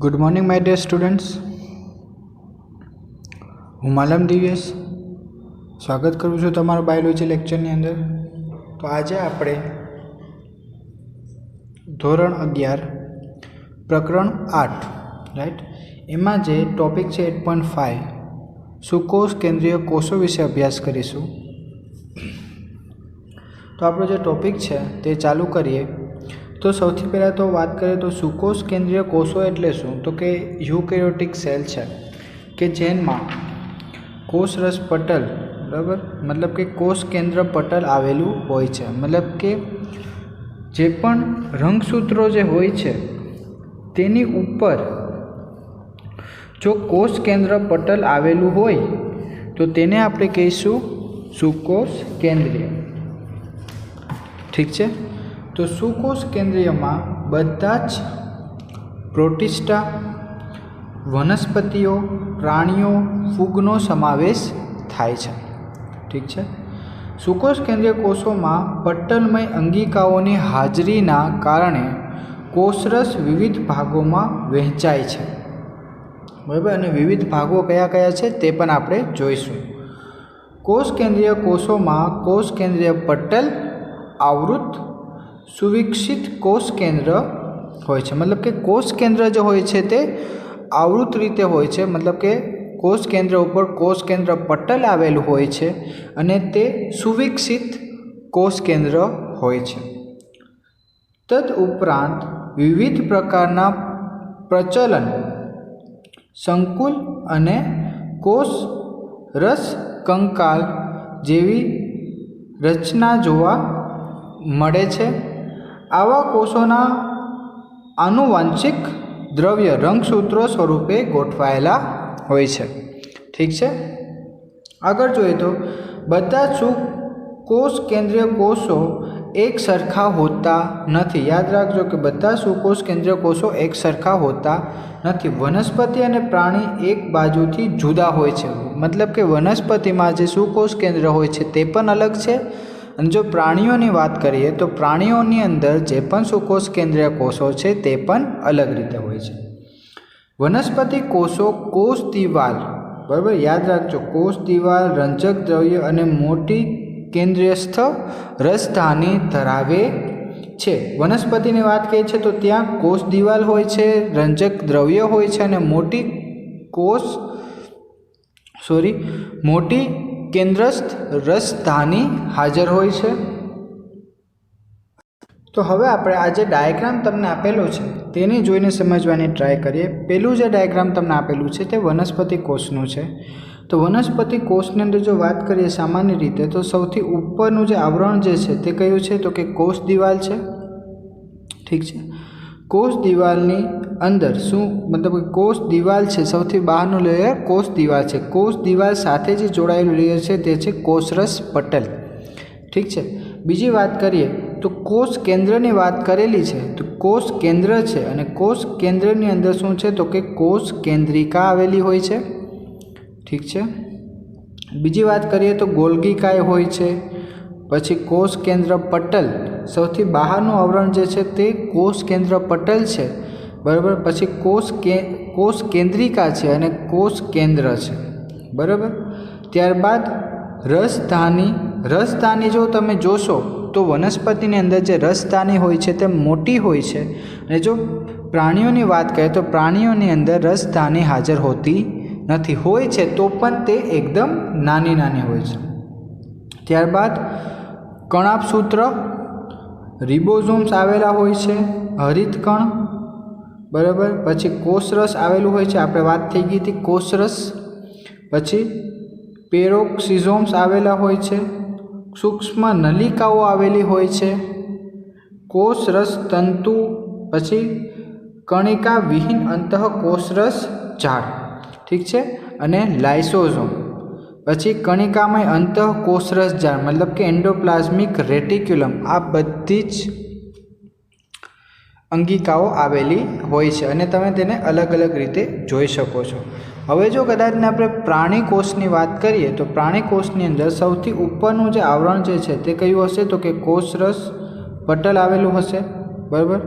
Good morning my dear students, હું માલમ દિવ્યેશ સ્વાગત કરું છું તમારું બાયોલોજી લેક્ચરની અંદર। તો આજે આપણે ધોરણ 11 પ્રકરણ 8 રાઈટ એમાં જે ટોપિક છે 8.5 સુકોષ કેન્દ્રીય કોષો વિશે અભ્યાસ કરીશું। તો આપણો જે ટોપિક છે તે ચાલુ કરીએ। तो સૌથી પહેલાં તો વાત કરીએ તો સુકોષ કેન્દ્રીય કોષો એટલે શું, તો કે યુકેરિયોટિક સેલ છે કે જેમાં કોષરસ પટલ બરાબર मतलब કે કોષ કેન્દ્ર પટલ આવેલું હોય છે। मतलब કે જે પણ રંગસૂત્રો જે હોય છે તેની ઉપર જો કોષ કેન્દ્ર પટલ આવેલું હોય તો તેને આપણે કહીશું સુકોષ કેન્દ્રીય। ઠીક છે। तो सुकोष केंद्रीय में बधा ज प्रोटिस्टा वनस्पतिओ प्राणीओ फूगनो समावेश थाय छे। ठीक है। सुकोष केंद्रीय कोषों में पट्टलमय अंगिकाओनी हाजरीना कारणे कोषरस विविध भागों में वहेंचाय छे बराबर। अने विविध भागों कया कया छे ते पण आपणे जोईशुं। कोष केंद्रीय कोषों में कोष केंद्रीय पट्टल आवृत सुविकसित कोष केंद्र होय छे। मतलब के कोष केंद्र जो होय छे ते आवृत रीते होय छे। मतलब के कोष केंद्र ऊपर कोष केंद्र पटल आवेलुं होय छे अने ते सुविकसित कोष केंद्र होय छे। तद उपरांत विविध प्रकारना प्रचलन संकुल अने कोष रस कंकाल जेवी रचना जोवा मळे छे। आवा कोषोना आनुवांशिक द्रव्य रंगसूत्रों स्वरूपे गोठवायेला होय छे। ठीक है। आगळ जोईए तो बधा सुकोष केंद्रीय कोषो एक सरखा होता नथी। याद राखजो कि बधा सुकोष केंद्रीय कोषो एक सरखा होता नथी। वनस्पति अने प्राणी एक बाजुथी जुदा होय छे। मतलब के वनस्पति में जे सुकोष केंद्र होय छे ते पण अलग छे અને જો પ્રાણીઓની વાત કરીએ તો પ્રાણીઓની અંદર જે પણ સુકોષ કેન્દ્રીય કોષો છે તે પણ અલગ રીતે હોય છે। વનસ્પતિ કોષો કોષ દિવાલ બરાબર યાદ રાખજો કોષ દિવાલ રંજક દ્રવ્ય અને મોટી કેન્દ્રીયસ્થ રસધાની ધરાવે છે। વનસ્પતિની વાત કરીએ છીએ તો ત્યાં કોષ દિવાલ હોય છે, રંજક દ્રવ્ય હોય છે અને મોટી केंद्रस्थ रसधानी हाजर होय छे। तो हवे आपणे आ जे डायग्राम तमने आपेलो छे तेने जोईने समजवानी ट्राय करीए। पहेलुं जे डायग्राम तमने आपेलुं छे ते वनस्पति कोषनुं छे। तो वनस्पति कोषनी अंदर जो बात करीए सामान्य रीते तो सौथी उपरनुं जे आवरण जे छे ते कयुं छे तो के कोष दीवाल छे। ठीक है। कोष दीवालनी अंदर शू मतलब कोष दीवाल है सौथी बहारनो लेयर कोष दीवाल है। कोष दीवाल साथे जे जोड़ायेलुं लेयर है ते छे कोषरस पटल। ठीक है। बीजी बात करिए तो कोष केंद्रनी बात करेली है तो कोष केंद्र है अने कोष केंद्रनी अंदर शू है तो कि कोष केंद्रिका आवेली होय छे। ठीक है। बीजी बात करिए तो गोल्गिकाय होय छे। पछी कोष केंद्र पटल सौथी बहारनुं आवरण जे छे ते कोष केंद्र पटल छे बराबर। पछी कोष केंद्रिका छे अने कोष केंद्र छे बराबर। त्यारबाद रसधानी जो तमे जोशो तो वनस्पतिनी अंदर जे रसधानी होय छे ते मोटी होय छे अने जो प्राणीओनी बात करीए तो प्राणीओनी अंदर रसधानी हाजर होती नथी। होय छे तो पण ते एकदम नानी नानी होय छे। त्यारबाद कणापसूत्र रिबोसोम्स आवेला होय छे, हरितकण बराबर। पछी कोषरस आवेलुं होय छे, आपणे वात थई गई थी कोषरस। पछी पेरोक्सिसोम्स आवेला होय छे, सूक्ष्म नलिकाओ आवेली होय छे, कोषरस तंतु। पछी कणिका विहीन अंतःकोषरस जाळ। ठीक है। अने लाइसोसोम। पछी कणिकामय अंतःकोषरस जाळ मतलब के एंडोप्लाज्मिक रेटिक्युलम आ बधी ज अंगिकाओ आवेली होय छे अने तमे तेने अलग अलग रीते जोई शको छो। हवे जो कदाच आपणे प्राणी कोषनी बात करीए तो प्राणी कोषनी अंदर सौथी उपरनुं जे आवरण जे छे ते कयुं हशे तो के कोषरस पटल आवेलुं हशे बराबर।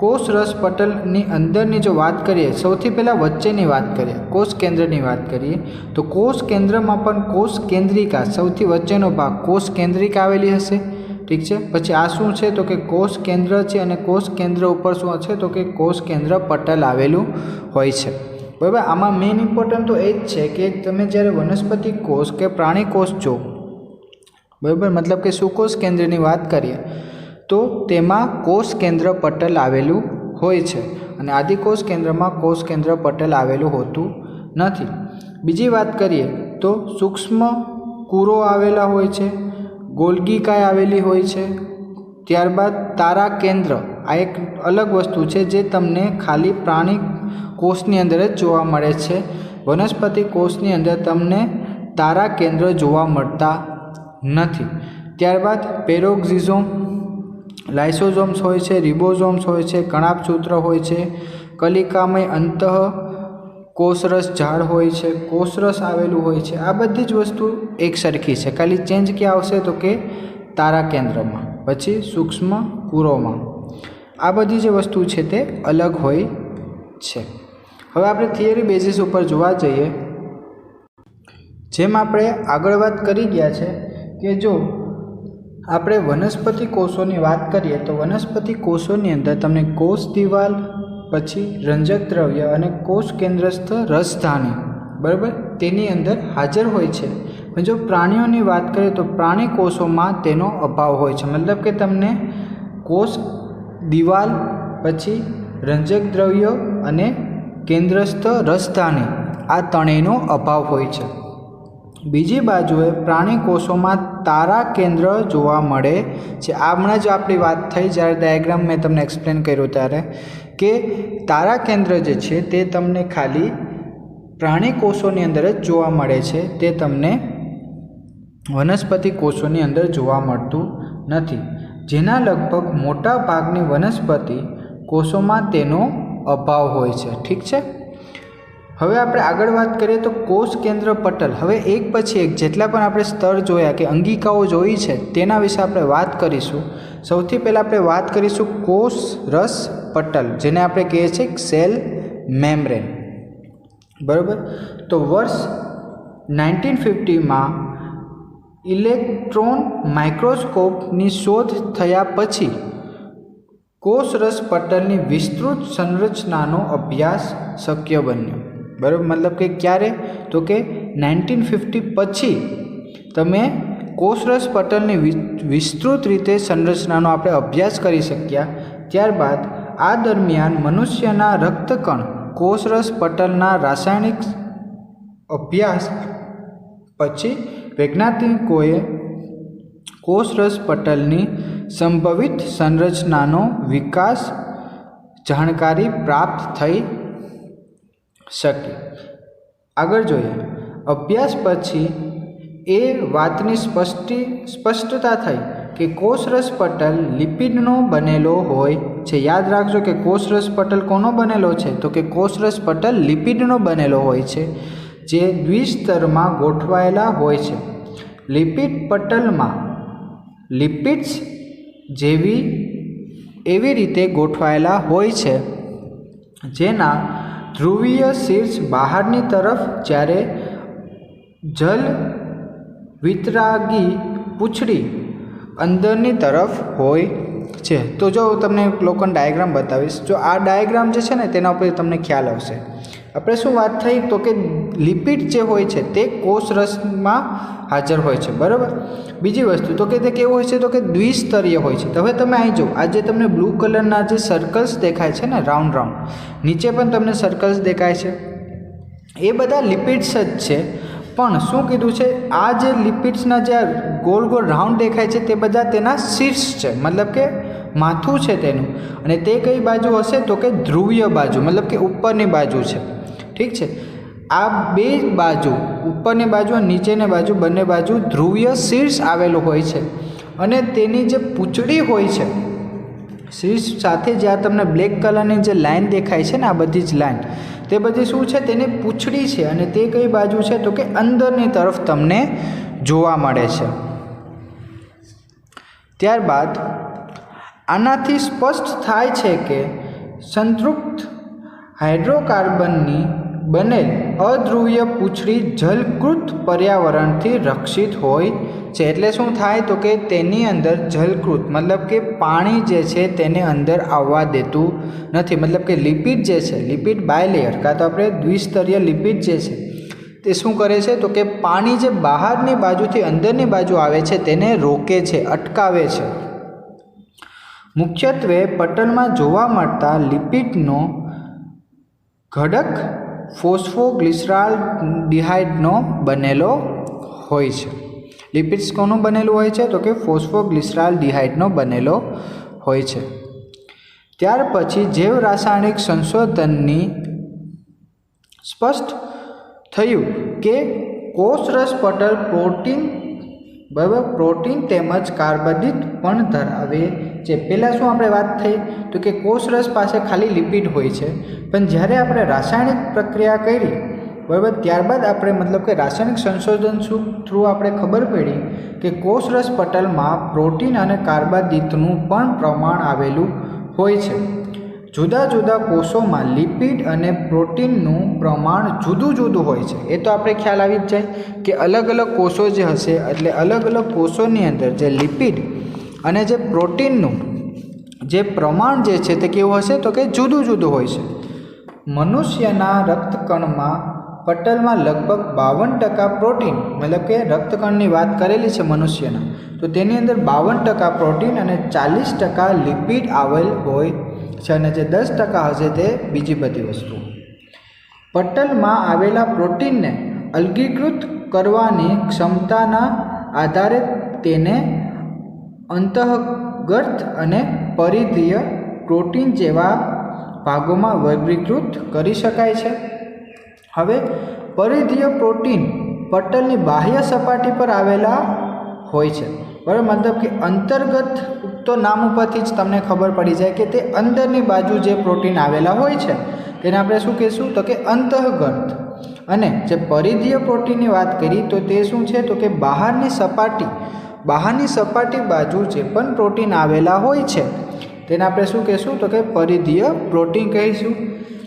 કોષરસ પટલની અંદરની જો વાત કરીએ, સૌથી પહેલાં વચ્ચેની વાત કરીએ, કોષ કેન્દ્રની વાત કરીએ તો કોષ કેન્દ્રમાં પણ કોષ કેન્દ્રિકા, સૌથી વચ્ચેનો ભાગ કોષ કેન્દ્રિકા આવેલી હશે, ઠીક છે। પછી આ શું છે તો કે કોષ કેન્દ્ર છે, અને કોષ કેન્દ્ર ઉપર શું છે તો કે કોષ કેન્દ્ર પટલ આવેલું હોય છે, બરાબર। આમાં મેઇન ઇમ્પોર્ટન્ટ તો એ જ છે કે તમે જ્યારે વનસ્પતિ કોષ કે પ્રાણી કોષ જો, બરાબર, મતલબ કે સુકોષ કેન્દ્રની વાત કરીએ તો તેમાં કોષ કેન્દ્ર પટલ આવેલું હોય છે, અને આદિકોષ કેન્દ્રમાં કોષ કેન્દ્ર પટલ આવેલું હોતું નથી। બીજી વાત કરીએ તો સૂક્ષ્મ કુરો આવેલા હોય છે, ગોલ્ગીકાય આવેલી હોય છે, ત્યારબાદ તારા કેન્દ્ર, આ એક અલગ વસ્તુ છે જે તમને ખાલી પ્રાણી કોષની અંદર જ જોવા મળે છે, વનસ્પતિ કોષની અંદર તમને તારા કેન્દ્ર જોવા મળતા નથી। ત્યારબાદ પેરોક્સિઝોમ, લાઇસોઝોમ્સ હોય છે, રિબોઝોમ્સ હોય છે, કણાભસૂત્ર હોય છે, કલિકામય અંતઃ કોષરસ ઝાડ હોય છે, કોષરસ આવેલું હોય છે। આ બધી જ વસ્તુ એક સરખી છે, ખાલી ચેન્જ ક્યાં આવશે તો કે તારા કેન્દ્રમાં, પછી સૂક્ષ્મ કુરોમાં, આ બધી જે વસ્તુ છે તે અલગ હોય છે। હવે આપણે થિયરી બેઝિસ ઉપર જોવા જઈએ, જેમ આપણે આગળ વાત કરી ગયા છે કે જો આપણે વનસ્પતિ કોષોની વાત કરીએ તો વનસ્પતિ કોષોની અંદર તમને કોષ દિવાલ, પછી રંજક દ્રવ્ય અને કોષ કેન્દ્રસ્થ રસધાની, બરાબર, તેની અંદર હાજર હોય છે। પણ જો પ્રાણીઓની વાત કરીએ તો પ્રાણી કોષોમાં તેનો અભાવ હોય છે, મતલબ કે તમને કોષ દિવાલ, પછી રંજક દ્રવ્ય અને કેન્દ્રસ્થ રસધાની, આ ત્રણેયનો અભાવ હોય છે। બીજી બાજુએ પ્રાણી કોષોમાં તારા કેન્દ્ર જોવા મળે છે। આ હમણાં જ આપણી વાત થઈ જ્યારે ડાયાગ્રામ મેં તમને એક્સપ્લેન કર્યું ત્યારે, કે તારા કેન્દ્ર જે છે તે તમને ખાલી પ્રાણી કોષોની અંદર જ જોવા મળે છે, તે તમને વનસ્પતિ કોષોની અંદર જોવા મળતું નથી, જેના લગભગ મોટા ભાગની વનસ્પતિ કોષોમાં તેનો અભાવ હોય છે, ઠીક છે। હવે આપણે આગળ વાત કરીએ તો કોષ કેન્દ્ર પટલ, હવે એક પછી એક જેટલા પણ આપણે સ્તર જોયા કે અંગિકાઓ જોઈ છે તેના વિશે આપણે વાત કરીશું। સૌથી પહેલાં આપણે વાત કરીશું કોષ રસ પટલ, જેને આપણે કહીએ છીએ સેલ મેમ્બ્રેન, બરાબર। તો વર્ષ 1950માં ઇલેક્ટ્રોન માઇક્રોસ્કોપની શોધ થયા પછી કોષરસ પટલની વિસ્તૃત સંરચનાનો અભ્યાસ શક્ય બન્યો, બરાબર। મતલબ કે ક્યારે તો કે 1950 પછી તમે કોષરસ પટલની વિસ્તૃત રીતે સંરચનાનો આપણે અભ્યાસ કરી શક્યા। ત્યારબાદ આ દરમિયાન મનુષ્યના રક્તકણ કોષરસ પટલના રાસાયણિક અભ્યાસ પછી વૈજ્ઞાનિકોએ કોષરસ પટલની સંભવિત સંરચનાનો વિકાસ જાણકારી પ્રાપ્ત થઈ શકી। આગળ જોઈએ, અભ્યાસ પછી એ વાતની સ્પષ્ટતા થઈ કે કોષરસ પટલ લિપિડનો બનેલો હોય છે। યાદ રાખજો કે કોષરસ પટલ કોનો બનેલો છે તો કે કોષરસ પટલ લિપિડનો બનેલો હોય છે, જે દ્વિસ્તરમાં ગોઠવાયેલા હોય છે। લિપિડ પટલમાં લિપિડ્સ એવી રીતે ગોઠવાયેલા હોય છે જેના ધ્રુવીય શીર્ષ બહારની તરફ, જ્યારે જલ વિતરાગી પૂંછડી અંદરની તરફ હોય છે। તો જો તમને લોકોને ડાયાગ્રામ બતાવીશ, જો આ ડાયાગ્રામ જે છે ને તેના ઉપર તમને ખ્યાલ આવશે। આપણે શું વાત થઈ તો કે લિપિડ જે હોય છે તે કોષરસમાં હાજર હોય છે, બરાબર। બીજી વસ્તુ તો કે તે કેવું હોય છે તો કે દ્વિસ્તરીય હોય છે। તો હવે તમે અહીં જો આ જે તમને બ્લુ કલરના જે સર્કલ્સ દેખાય છે ને, રાઉન્ડ રાઉન્ડ, નીચે પણ તમને સર્કલ્સ દેખાય છે, એ બધા લિપિડ્સ જ છે। પણ શું કીધું છે, આ જે લિપિડ્સના જે ગોલ ગોલ રાઉન્ડ દેખાય છે તે બધા તેના શીર્ષ છે, મતલબ કે માથું છે તેનું, અને તે કઈ બાજુ હશે તો કે ધ્રુવીય બાજુ, મતલબ કે ઉપરની બાજુ છે, ઠીક છે। આ બે બાજુ, ઉપરની બાજુ અને નીચેની બાજુ, બંને બાજુ ધ્રુવીય શીર્ષ આવેલું હોય છે, અને તેની જે પૂંછડી હોય છે, શીર્ષ સાથે જે આ તમને બ્લેક કલરની જે લાઈન દેખાય છે ને, આ બધી જ લાઈન, તે બધી શું છે, તેની પૂંછડી છે, અને તે કઈ બાજુ છે તો કે અંદરની તરફ તમને જોવા મળે છે। ત્યારબાદ આનાથી સ્પષ્ટ થાય છે કે સંતૃપ્ત હાઇડ્રોકાર્બનની બનેલ અધ્રુવીય પૂંછડી જલકૃત પર્યાવરણથી રક્ષિત હોય છે. એટલે શું થાય તો કે તેની અંદર જલકૃત મતલબ કે પાણી જે છે તેને અંદર આવવા દેતું નથી. મતલબ કે લિપિડ જે છે, લિપિડ બાયલેયર કાં તો આપણે દ્વિસ્તરીય લિપિડ જે છે તે શું કરે છે તો કે પાણી જે બહારની બાજુથી અંદરની બાજુ આવે છે તેને રોકે છે, અટકાવે છે. મુખ્યત્વે પટલમાં જોવા મળતા લિપિડનો ઘટક ફોસ્ફોગ્લિસરાલ્ડિહાઇડનો બનેલો હોય છે. લિપિડ્સ કોનું બનેલું હોય છે તો કે ફોસ્ફોગ્લિસરાલ્ડિહાઇડનો બનેલો હોય છે. ત્યાર પછી જૈવ રાસાયણિક સંશોધનની સ્પષ્ટ થયું કે કોષરસ પટલ પ્રોટીન પ્રોટીન તેમજ કાર્બોદિત પણ ધરાવે છે. પહેલાં શું આપણે વાત થઈ તો કે કોષરસ પાસે ખાલી લિપિડ હોય છે, પણ જ્યારે આપણે રાસાયણિક પ્રક્રિયા કરી બરાબર ત્યારબાદ આપણે મતલબ કે રાસાયણિક સંશોધન થ્રુ આપણે ખબર પડી કે કોષરસ પટલમાં પ્રોટીન અને કાર્બોદિતનું પણ પ્રમાણ આવેલું હોય છે. જુદા જુદા કોષોમાં લિપિડ અને પ્રોટીનનું પ્રમાણ જુદું જુદું હોય છે. એ તો આપણે ખ્યાલ આવી જ જાય કે અલગ અલગ કોષો જે હશે એટલે અલગ અલગ કોષોની અંદર જે લિપિડ અને જે પ્રોટીનનું જે પ્રમાણ જે છે તે કેવું હશે તો કે જુદું જુદું હોય છે. મનુષ્યના રક્તકણમાં પટલમાં લગભગ 52% પ્રોટીન મતલબ કે રક્તકણની વાત કરેલી છે મનુષ્યના, તો તેની અંદર 52% પ્રોટીન અને 40% લિપિડ આવેલ હોય છે અને જે 10% હશે તે બીજી બધી વસ્તુ. પટલમાં આવેલા પ્રોટીનને અલગીકૃત કરવાની ક્ષમતાના આધારે તેને અંતઃગત અને પરિધીય પ્રોટીન જેવા ભાગોમાં વર્ગીકૃત કરી શકાય છે. હવે પરિધીય પ્રોટીન પટલની બાહ્ય સપાટી પર આવેલા હોય છે બરાબર. મતલબ કે અંતર્ગત તો નામ ઉપરથી જ તમને ખબર પડી જાય કે તે અંદરની બાજુ જે પ્રોટીન આવેલા હોય છે તેને આપણે શું કહીશું તો કે અંતઃગત. અને જે પરિધીય પ્રોટીનની વાત કરી તો તે શું છે તો કે બહારની સપાટી બાજુ જે પણ પ્રોટીન આવેલા હોય છે તેને આપણે શું કહીશું તો કે પરિધીય પ્રોટીન કહીશું.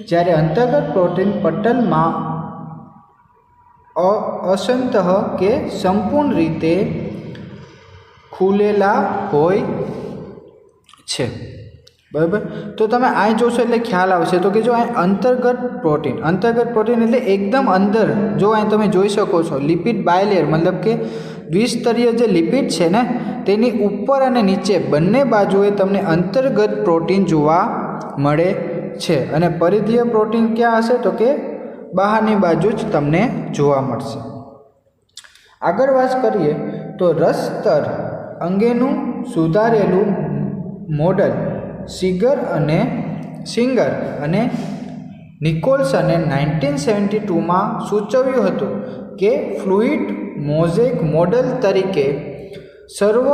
જ્યારે અંતર્ગત પ્રોટીન પટલમાં અસંતઃ કે સંપૂર્ણ રીતે ખુલેલા હોય છે બરાબર. તો તમે અહીં જોશો એટલે ખ્યાલ આવશે તો કે જો અહીં અંતર્ગત પ્રોટીન એટલે એકદમ અંદર, જો અહીં તમે જોઈ શકો છો લિપિડ બાયલેયર મતલબ કે દ્વિસ્તરીય જે લિપિડ છે ને તેની ઉપર અને નીચે બંને બાજુએ તમને અંતર્ગત પ્રોટીન જોવા મળે છે. અને પરિધીય પ્રોટીન ક્યાં હશે તો કે બહારની બાજુ જ તમને જોવા મળશે. આગળ વાત કરીએ તો રસસ્તર અંગેનું સુધારેલું મોડલ સિંગર અને નિકોલ્સને 1972માં સૂચવ્યું હતું કે ફ્લુઇડ મોઝેક મોડલ તરીકે સર્વ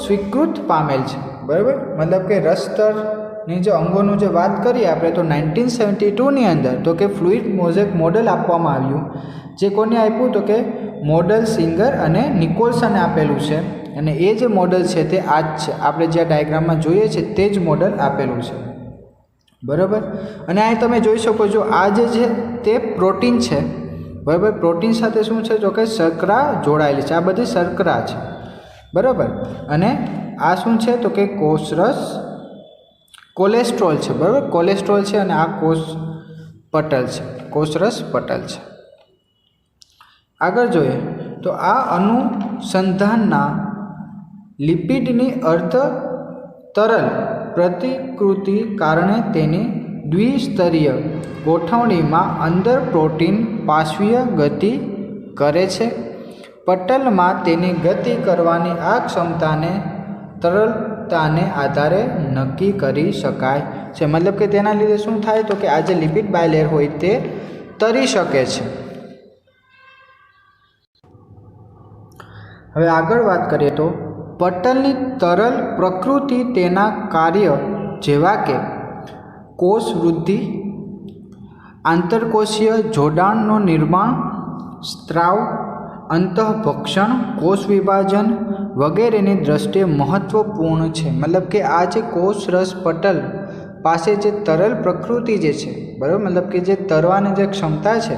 સ્વીકૃત પામેલ છે બરાબર. મતલબ કે રસસ્તરની જે અંગોનું જે વાત કરીએ આપણે તો 1972ની અંદર તો કે ફ્લુઇડ મોઝેક મોડલ આપવામાં આવ્યું. જે કોને આપ્યું તો કે મોડલ સિંગર અને નિકોલ્સને આપેલું છે. અને એ જે મોડલ છે તે આ જ છે, આપણે જે ડાયાગ્રામમાં જોઈએ છે તે જ મોડલ આપેલું છે બરાબર. અને અહીં તમે જોઈ શકો છો આ જે છે તે પ્રોટીન છે બરાબર. પ્રોટીન સાથે શું છે તો કે શર્કરા જોડાયેલી છે, આ બધી શર્કરા છે બરાબર. અને આ શું છે તો કે કોલેસ્ટ્રોલ છે બરાબર. કોલેસ્ટ્રોલ છે અને આ કોષરસ પટલ છે. આગળ જોઈએ તો આ અનુસંધાનના લિપિડની અર્ધ તરલ પ્રતિકૃતિ કારણે તેની દ્વિસ્તરીય ગોઠવણીમાં અંદર પ્રોટીન પાર્શ્વીય ગતિ કરે છે. પટલમાં તેની ગતિ કરવાની આ ક્ષમતાને તરલતાને આધારે નક્કી કરી શકાય છે. મતલબ કે તેના લીધે શું થાય તો કે આ જે લિપિડ બાયલેયર હોય તે તરી શકે છે. હવે આગળ વાત કરીએ તો પટલની તરલ પ્રકૃતિ તેના કાર્ય જેવા કે કોષ વૃદ્ધિ, આંતરકોષીય જોડાણનું નિર્માણ, સ્ત્રાવ, અંતઃભક્ષણ, કોષ વિભાજન વગેરેની દ્રષ્ટિએ મહત્વપૂર્ણ છે. મતલબ કે આ જે કોષરસ પટલ પાસે જે તરલ પ્રકૃતિ જે છે, બરાબર, મતલબ કે જે તરવાની જે ક્ષમતા છે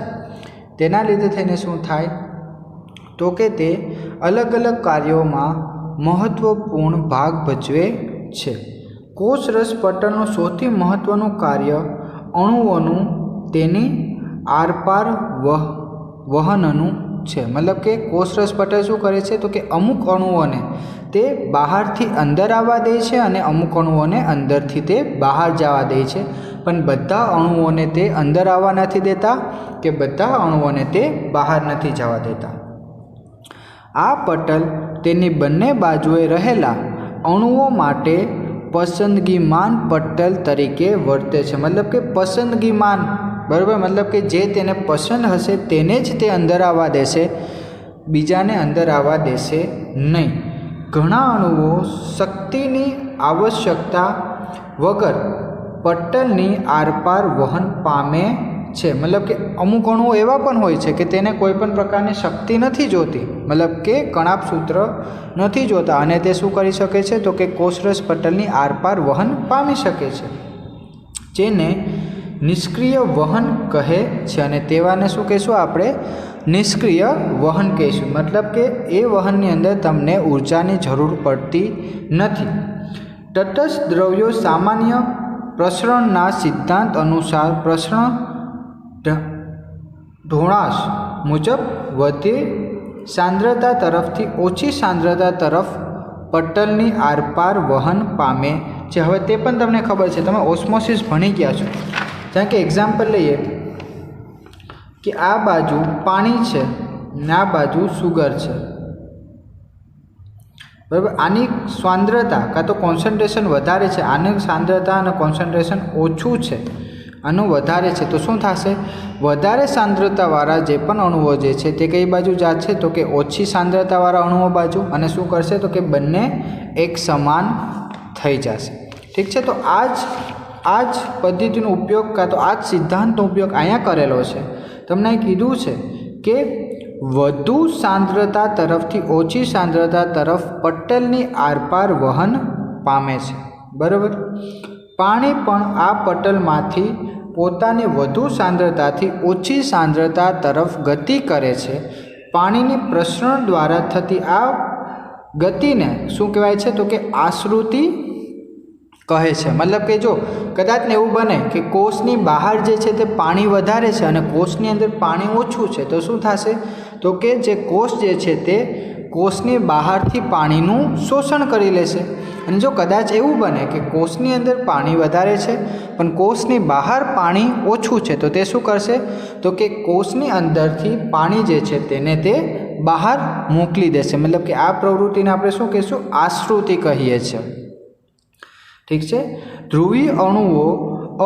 તેના લીધે થઈને શું થાય તો કે તે અલગ અલગ કાર્યોમાં મહત્વપૂર્ણ ભાગ ભજવે છે. કોષરસ પટલનું સૌથી મહત્વનું કાર્ય અણુઓનું તેની આરપાર વહનનું છે. મતલબ કે કોષરસ પટલ શું કરે છે તો કે અમુક અણુઓને તે બહારથી અંદર આવવા દે છે અને અમુક અણુઓને અંદરથી તે બહાર જવા દે છે, પણ બધા અણુઓને તે અંદર આવવા નથી દેતા કે બધા અણુઓને તે બહાર નથી જવા દેતા. આ પટલ તેની બંને બાજુએ રહેલા અણુઓ માટે પસંદગીમાન પટલ તરીકે વર્તે છે. મતલબ કે પસંદગીમાન, બરાબર, મતલબ કે જે તેને પસંદ હશે તેને જ તે અંદર આવવા દેશે, બીજાને અંદર આવવા દેશે નહીં. ઘણા અણુઓ શક્તિની આવશ્યકતા વગર પટલની આરપાર વહન પામે છે. મતલબ કે અમુક અણુઓ એવા પણ હોય છે કે તેને કોઈ પણ પ્રકારની શક્તિ નથી જોતી, મતલબ કે કણાપ સૂત્ર નથી જોતા, અને તે શું કરી શકે છે તો કે કોષરસ પટલની આરપાર વહન પામી શકે છે, જેને નિષ્ક્રિય વહન કહે છે. અને તેવાને શું કહીશું આપણે? નિષ્ક્રિય વહન કહીશું. મતલબ કે એ વહનની અંદર તમને ઉર્જાની જરૂર પડતી નથી. તટસ્થ દ્રવ્યો સામાન્ય પ્રસરણના સિદ્ધાંત અનુસાર પ્રસરણ ઢોળાશ મુજબ વધે સાંદ્રતા તરફથી ઓછી સાંદ્રતા તરફ પટલની આરપાર વહન પામે છે. હવે તે પણ તમને ખબર છે, તમે ઓસ્મોસિસ ભણી ગયા છો. જેમ કે એક્ઝામ્પલ લઈએ કે આ બાજુ પાણી છે ને આ બાજુ સુગર છે, બરાબર. આની સાંદ્રતા કાં તો કોન્સન્ટ્રેશન વધારે છે, આની સાંદ્રતા અને કોન્સન્ટ્રેશન ઓછું છે, આનું વધારે છે, તો શું થશે? વધારે સાંદ્રતાવાળા જે પણ અણુઓ જે છે તે કઈ બાજુ જશે તો કે ઓછી સાંદ્રતાવાળા અણુઓ બાજુ, અને શું કરશે તો કે બંને એક સમાન થઈ જશે. ઠીક છે. તો આ જ પદ્ધતિનો ઉપયોગ કાં તો આ જ સિદ્ધાંતનો ઉપયોગ અહીંયા કરેલો છે. તમને કીધું છે કે વધુ સાંદ્રતા તરફથી ઓછી સાંદ્રતા તરફ પટલની આરપાર વહન પામે છે, બરાબર. પાણી પણ આ પટલમાંથી પોતાની વધુ સાંદ્રતાથી ઓછી સાંદ્રતા તરફ ગતિ કરે છે. પાણીની પ્રસરણ દ્વારા થતી આ ગતિને શું કહેવાય છે તો કે આશ્રુતિ કહે છે. મતલબ કે જો કદાચને એવું બને કે કોષની બહાર જે છે તે પાણી વધારે છે અને કોષની અંદર પાણી ઓછું છે, તો શું થશે તો કે જે કોષ જે છે તે કોષની બહારથી પાણીનું શોષણ કરી લેશે. અને જો કદાચ એવું બને કે કોષની અંદર પાણી વધારે છે પણ કોષની બહાર પાણી ઓછું છે, તો તે શું કરશે તો કે કોષની અંદરથી પાણી જે છે તેને તે બહાર મોકલી દેશે. મતલબ કે આ પ્રવૃત્તિને આપણે શું કહીશું? આશ્રુતિ કહીએ છીએ. ઠીક છે. ધ્રુવીય અણુઓ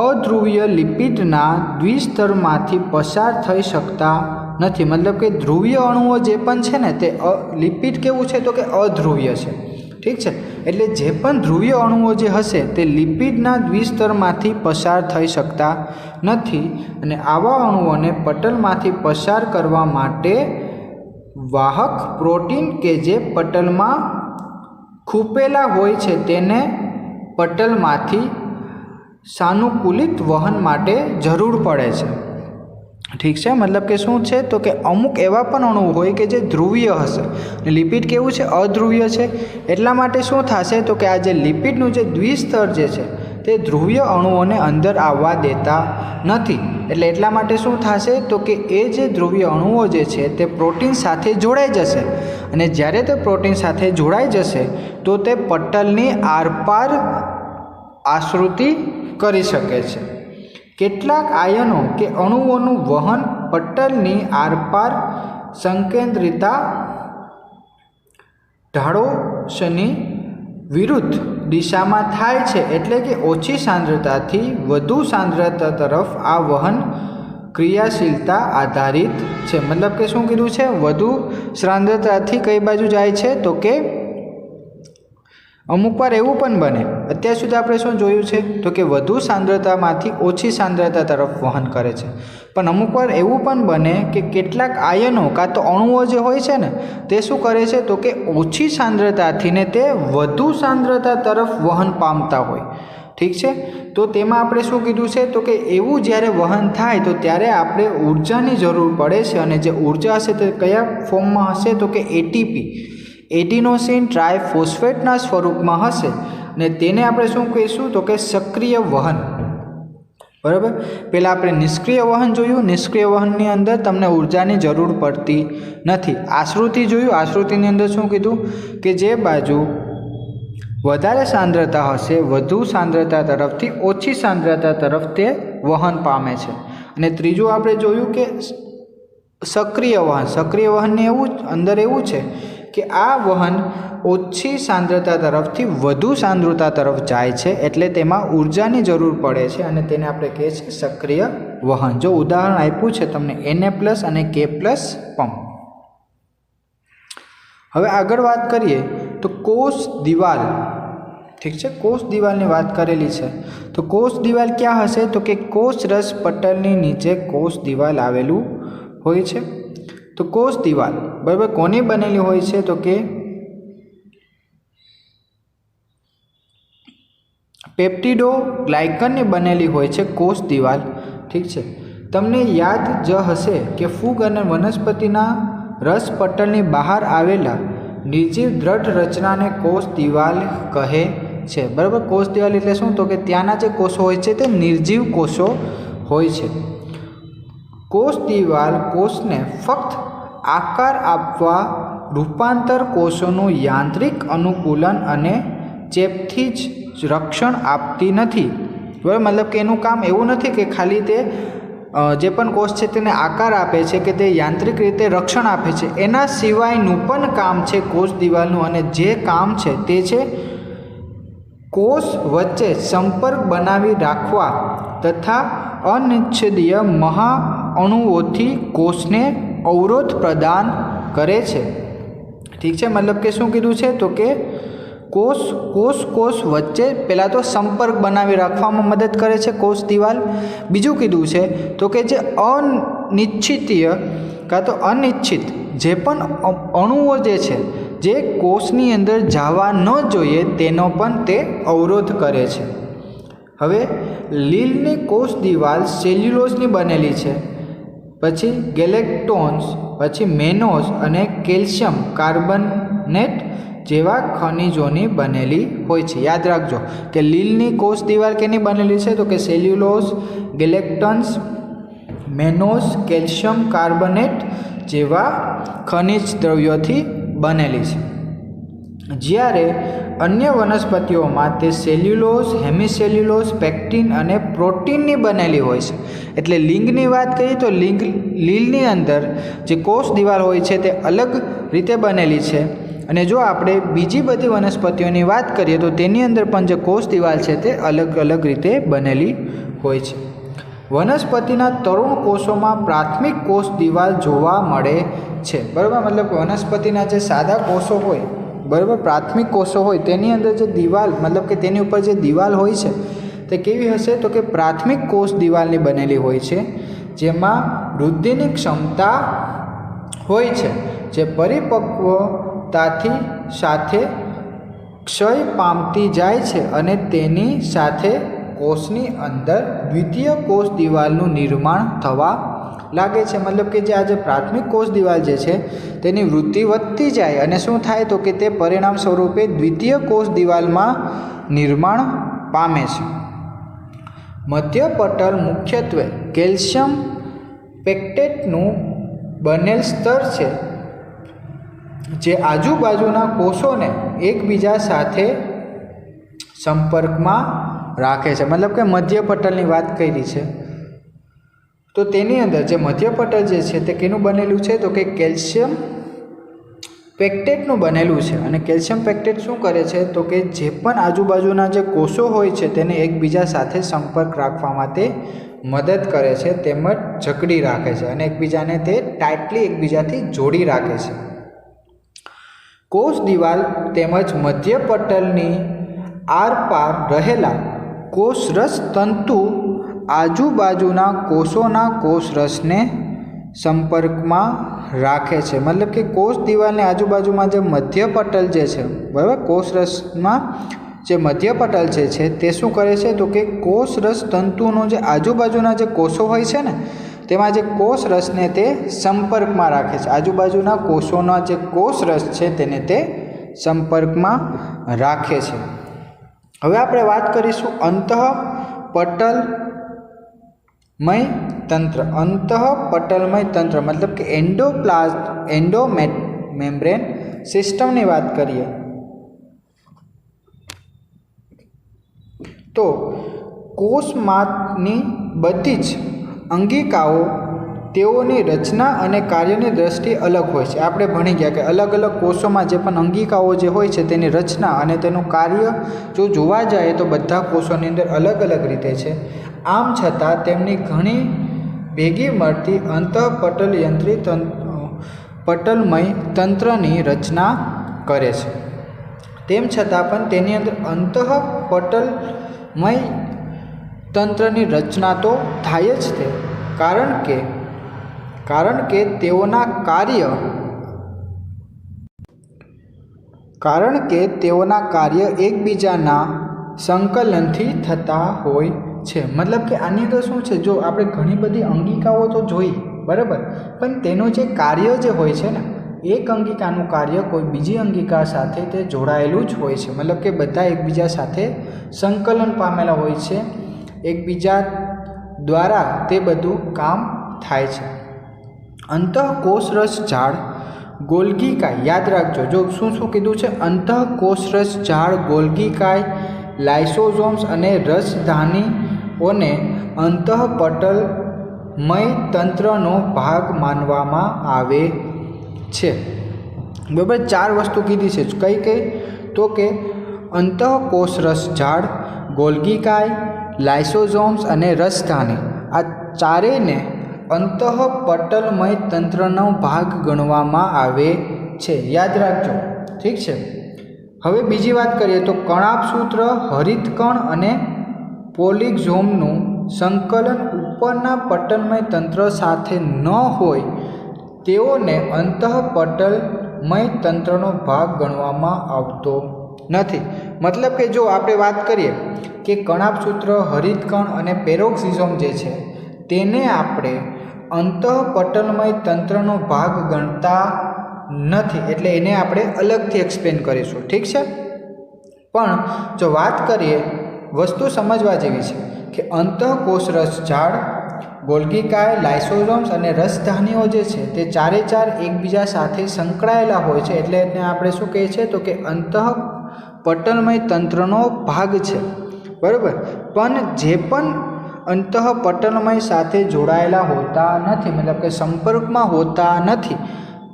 અધ્રુવીય લિપિડના દ્વિસ્તરમાંથી પસાર થઈ શકતા નથી. મતલબ કે ધ્રુવીય અણુઓ જે પણ છે ને તે લિપિડ કેવું છે તો કે અધ્રુવીય છે. ઠીક છે. એટલે જે પણ ધ્રુવીય અણુઓ જે હશે તે લિપિડના દ્વિસ્તરમાંથી પસાર થઈ શકતા નથી, અને આવા અણુઓને પટલમાંથી પસાર કરવા માટે વાહક પ્રોટીન કે જે પટલમાં ખૂપેલા હોય છે તેને પટલમાંથી સાનુકૂલિત વહન માટે જરૂર પડે છે. ઠીક છે. મતલબ કે શું છે તો કે અમુક એવા પણ અણુ હોય કે જે ધ્રુવીય હશે, લિપિડ કેવું છે? અધ્રુવીય છે. એટલા માટે શું થશે તો કે આ જે લિપિડનું જે દ્વિસ્તર જે છે તે ધ્રુવીય અણુઓને અંદર આવવા દેતા નથી. એટલે એટલા માટે શું થશે તો કે એ જે ધ્રુવીય અણુઓ જે છે તે પ્રોટીન સાથે જોડાઈ જશે, અને જ્યારે તે પ્રોટીન સાથે જોડાઈ જશે તો તે પટલની આરપાર આશ્રુતિ કરી શકે છે. કેટલાક આયનો કે અણુઓનું વહન પટલની આરપાર સંકેન્દ્રિતા ઢાળોશની વિરુદ્ધ દિશામાં થાય છે. એટલે કે ઓછી સાંદ્રતાથી વધુ સાંદ્રતા તરફ આ વહન ક્રિયાશીલતા આધારિત છે. મતલબ કે શું કીધું છે? વધુ સાંદ્રતાથી કઈ બાજુ જાય છે તો કે અમુક વાર એવું પણ બને, અત્યાર સુધી આપણે શું જોયું છે તો કે વધુ સાંદ્રતામાંથી ઓછી સાંદ્રતા તરફ વહન કરે છે, પણ અમુક વાર એવું પણ બને કે કેટલાક આયનો કાં તો અણુઓ જે હોય છે ને તે શું કરે છે તો કે ઓછી સાંદ્રતાથી ને તે વધુ સાંદ્રતા તરફ વહન પામતા હોય. ઠીક છે। તો તેમાં આપણે શું કીધું છે તો કે એવું જ્યારે વહન થાય તો ત્યારે આપણે ઉર્જાની જરૂર પડે છે, અને જે ઉર્જા હશે તે કયા ફોર્મમાં હશે તો કે એટીપી એડિનોસિન ટ્રાયફોસ્ફેટના સ્વરૂપમાં હશે, અને તેને આપણે શું કહીશું તો કે સક્રિય વહન। બરાબર, પહેલાં આપણે નિષ્ક્રિય વહન જોયું। નિષ્ક્રિય વહનની અંદર તમને ઉર્જાની જરૂર પડતી નથી। આશ્રુતિ જોયું। આશ્રુતિની અંદર શું કીધું કે જે બાજુ વધારે સાંદ્રતા હશે વધુ સાંદ્રતા તરફથી ઓછી સાંદ્રતા તરફ તે વહન પામે છે। અને ત્રીજું આપણે જોયું કે સક્રિય વહન। સક્રિય વહનની અંદર એવું છે કે આ વહન ઓછી સાંદ્રતા તરફથી વધુ સાંદ્રતા તરફ જાય છે, એટલે તેમાં ઉર્જાની જરૂર પડે છે, અને તેને આપણે કહીએ છીએ સક્રિય વહન। જો ઉદાહરણ આપ્યું છે તમને Na+ અને K+ પંપ। હવે આગળ વાત કરીએ તો કોષ દિવાલ, ઠીક છે। કોષ દિવાલની વાત કરેલી છે, તો કોષ દિવાલ ક્યાં હશે તો કે કોષરસ પટલની નીચે કોષ દિવાલ આવેલું હોય છે। તો કોષ દિવાલ બરાબર કોની બનેલી હોય છે તો કે પેપ્ટિડો ગ્લાયકનની બનેલી હોય છે કોષ દિવાલ, ઠીક છે। તમને યાદ જ હશે કે ફૂગ અને વનસ્પતિના રસ પટલની બહાર આવેલા નિર્જીવ દ્રઢ રચનાને કોષ દિવાલ કહે છે। બરાબર, કોષ દિવાલ એટલે શું તો કે ત્યાંના જે કોષો હોય છે તે નિર્જીવ કોષો હોય છે। કોષ દિવાલ કોષને ફક્ત આકાર આપવા રૂપાંતર કોષોનું યાંત્રિક અનુકૂલન અને ચેપથી જ રક્ષણ આપતી નથી। બરાબર, મતલબ કે એનું કામ એવું નથી કે ખાલી તે જે પણ કોષ છે તેને આકાર આપે છે કે તે યાંત્રિક રીતે રક્ષણ આપે છે, એના સિવાયનું પણ કામ છે કોષ દિવાલનું, અને જે કામ છે તે છે કોષ વચ્ચે સંપર્ક બનાવી રાખવા તથા અનિચ્છનીય મહાઅણુઓથી કોષને અવરોધ પ્રદાન કરે છે, ઠીક છે। મતલબ કે શું કીધું છે તો કે કોષ વચ્ચે પહેલાં તો સંપર્ક બનાવી રાખવામાં મદદ કરે છે કોષ દિવાલ। બીજું કીધું છે તો કે જે અનિચ્છનીય કાં તો અનિચ્છિત જે પણ અણુઓ જે છે જે કોષની અંદર જવા ન જોઈએ તેનો પણ તે અવરોધ કરે છે। હવે લીલની કોષ દિવાલ સેલ્યુલોઝની બનેલી છે, પછી ગેલેક્ટોન્સ, પછી મેનોઝ અને કેલ્શિયમ કાર્બોનેટ જેવા ખનિજોની બનેલી હોય છે। યાદ રાખજો કે લીલની કોષ દિવાલ કેની બનેલી છે તો કે સેલ્યુલોઝ, ગેલેક્ટન્સ, મેનોઝ, કેલ્શિયમ કાર્બોનેટ જેવા ખનિજ દ્રવ્યોથી બનેલી છે, જ્યારે અન્ય વનસ્પતિઓમાં તે સેલ્યુલોઝ, હેમિસેલ્યુલોઝ, પેક્ટિન અને પ્રોટીનની બનેલી હોય છે। એટલે લિંગની વાત કરીએ તો લીલની અંદર જે કોષ દિવાલ હોય છે તે અલગ રીતે બનેલી છે, અને જો આપણે બીજી બધી વનસ્પતિઓની વાત કરીએ તો તેની અંદર પણ જે કોષ દિવાલ છે તે અલગ અલગ રીતે બનેલી હોય છે। વનસ્પતિના તરુણ કોષોમાં પ્રાથમિક કોષ દિવાલ જોવા મળે છે। બરાબર, મતલબ વનસ્પતિના જે સાદા કોષો હોય, બરાબર, પ્રાથમિક કોષો હોય તેની અંદર જે દિવાલ મતલબ કે તેની ઉપર જે દિવાલ હોય છે તે કેવી હશે તો કે પ્રાથમિક કોષ દિવાલની બનેલી હોય છે, જેમાં વૃદ્ધિની ક્ષમતા હોય છે, જે પરિપક્વતાથી સાથે ક્ષય પામતી જાય છે, અને તેની સાથે કોષની અંદર દ્વિતીય કોષ દિવાલનું નિર્માણ થવા લાગે છે। મતલબ કે જે આજે પ્રાથમિક કોષ દિવાલ જે છે તેની વૃદ્ધિ વધતી જાય અને શું થાય તો કે તે પરિણામ સ્વરૂપે દ્વિતીય કોષ દિવાલમાં નિર્માણ પામે છે। મધ્ય પટલ મુખ્યત્વે કેલ્શિયમ પેક્ટેટનું બનેલ સ્તર છે, જે આજુબાજુના કોષોને એકબીજા સાથે સંપર્કમાં રાખે છે। મતલબ કે મધ્ય પટલની વાત કરી છે તો તેની અંદર જે મધ્ય પટલ જે છે તે કેનું બનેલું છે તો કે કેલ્શિયમ પેક્ટેટનું બનેલું છે, અને કેલ્શિયમ પેક્ટેટ શું કરે છે તો કે જે પણ આજુબાજુના જે કોષો હોય છે તેને એકબીજા સાથે સંપર્ક રાખવા માટે મદદ કરે છે, તેમજ જકડી રાખે છે, અને એકબીજાને તે ટાઇટલી એકબીજાથી જોડી રાખે છે। કોષ દિવાલ તેમજ મધ્ય પટલની આરપાર રહેલા કોષરસ તંતુ આજુબાજુના કોષોના કોષરસને સંપર્કમાં રાખે છે। મતલબ કે કોષ દિવાલની આજુબાજુમાં જે મધ્ય પટલ જે છે, બરાબર, કોષરસમાં જે મધ્ય પટલ જે છે તે શું કરે છે તો કે કોષરસ તંતુનો જે આજુબાજુના જે કોષો હોય છે ને તેમાં જે કોષરસને તે સંપર્કમાં રાખે છે, આજુબાજુના કોષોના જે કોષરસ છે તેને તે સંપર્કમાં રાખે છે. હવે આપણે વાત કરીશું અંતઃપટલમય તંત્ર. અંતઃપટલમય તંત્ર મતલબ કે એન્ડોમેમ્બ્રેન સિસ્ટમની વાત કરીએ તો કોષમાંની બધી જ અંગિકાઓ તેઓની રચના અને કાર્યની દ્રષ્ટિએ અલગ હોય છે. આપણે ભણી ગયા કે અલગ અલગ કોષોમાં જે પણ અંગિકાઓ જે હોય છે તેની રચના અને તેનું કાર્ય જો જોવા જાય તો બધા કોષોની અંદર અલગ અલગ રીતે છે. આમ છતાં તેમની ઘણી ભેગી મળતી પટલમય તંત્રની રચના કરે છે. તેમ છતાં પણ તેની અંદર અંતઃપટલમય તંત્રની રચના તો થાય જ તે, કારણ કે તેઓના કાર્ય એકબીજાના સંકલનથી થતા હોય છે. મતલબ કે આની અંદર શું છે, જો આપણે ઘણી બધી અંગિકાઓ તો જોઈ બરાબર, પણ તેનું જે કાર્ય જે હોય છે ને, એક અંગિકાનું કાર્ય કોઈ બીજી અંગિકા સાથે તે જોડાયેલું જ હોય છે. મતલબ કે બધા એકબીજા સાથે સંકલન પામેલા હોય છે, એકબીજા દ્વારા તે બધું કામ થાય છે. અંતઃકોષરસ ઝાડ ગોલ્ગીકાય, યાદ રાખજો, જો શું કીધું છે, અંતઃકોષરસ ઝાડ ગોલ્ગીકાય, લાઇસોઝોમ્સ અને રસધાનીઓને અંતઃપટલમય તંત્રનો ભાગ માનવામાં આવે છે. બરાબર, 4 વસ્તુ કીધી છે. કઈ તો કે અંતઃકોષરસ ઝાડ, ગોલ્ગીકાય, લાઇસોઝોમ્સ અને રસધાની, આ ચારેયને અંતઃપટલમય તંત્રનો ભાગ ગણવામાં આવે છે. યાદ રાખજો, ઠીક છે. હવે બીજી વાત કરીએ તો કણાભસૂત્ર, હરિતકણ અને પોલિક્ઝોમનું સંકલન ઉપરના પટલમય તંત્ર સાથે ન હોય તેઓને અંતઃપટલમય તંત્રનો ભાગ ગણવામાં આવતો નથી. મતલબ કે જો આપણે વાત કરીએ કે કણાભસૂત્ર, હરિતકણ અને પેરોક્સિઝોમ જે છે તેને આપણે અંતઃપટલમય તંત્રનો ભાગ ગણતા નથી, એટલે એને આપણે અલગથી એક્સપ્લેન કરીશું, ઠીક છે. પણ જો વાત કરીએ, વસ્તુ સમજવા જેવી છે કે અંતઃકોષરસ ઝાડ, ગોલ્ગીકાય, લાઇસોઝોમ્સ અને રસધાનીઓ જે છે તે ચારે ચાર એકબીજા સાથે સંકળાયેલા હોય છે, એટલે એને આપણે શું કહીએ છીએ તો કે અંતઃપટલમય તંત્રનો ભાગ છે. બરાબર, પણ જે પણ અંતઃપટલમય સાથે જોડાયેલા હોતા નથી, મતલબ કે સંપર્કમાં હોતા નથી,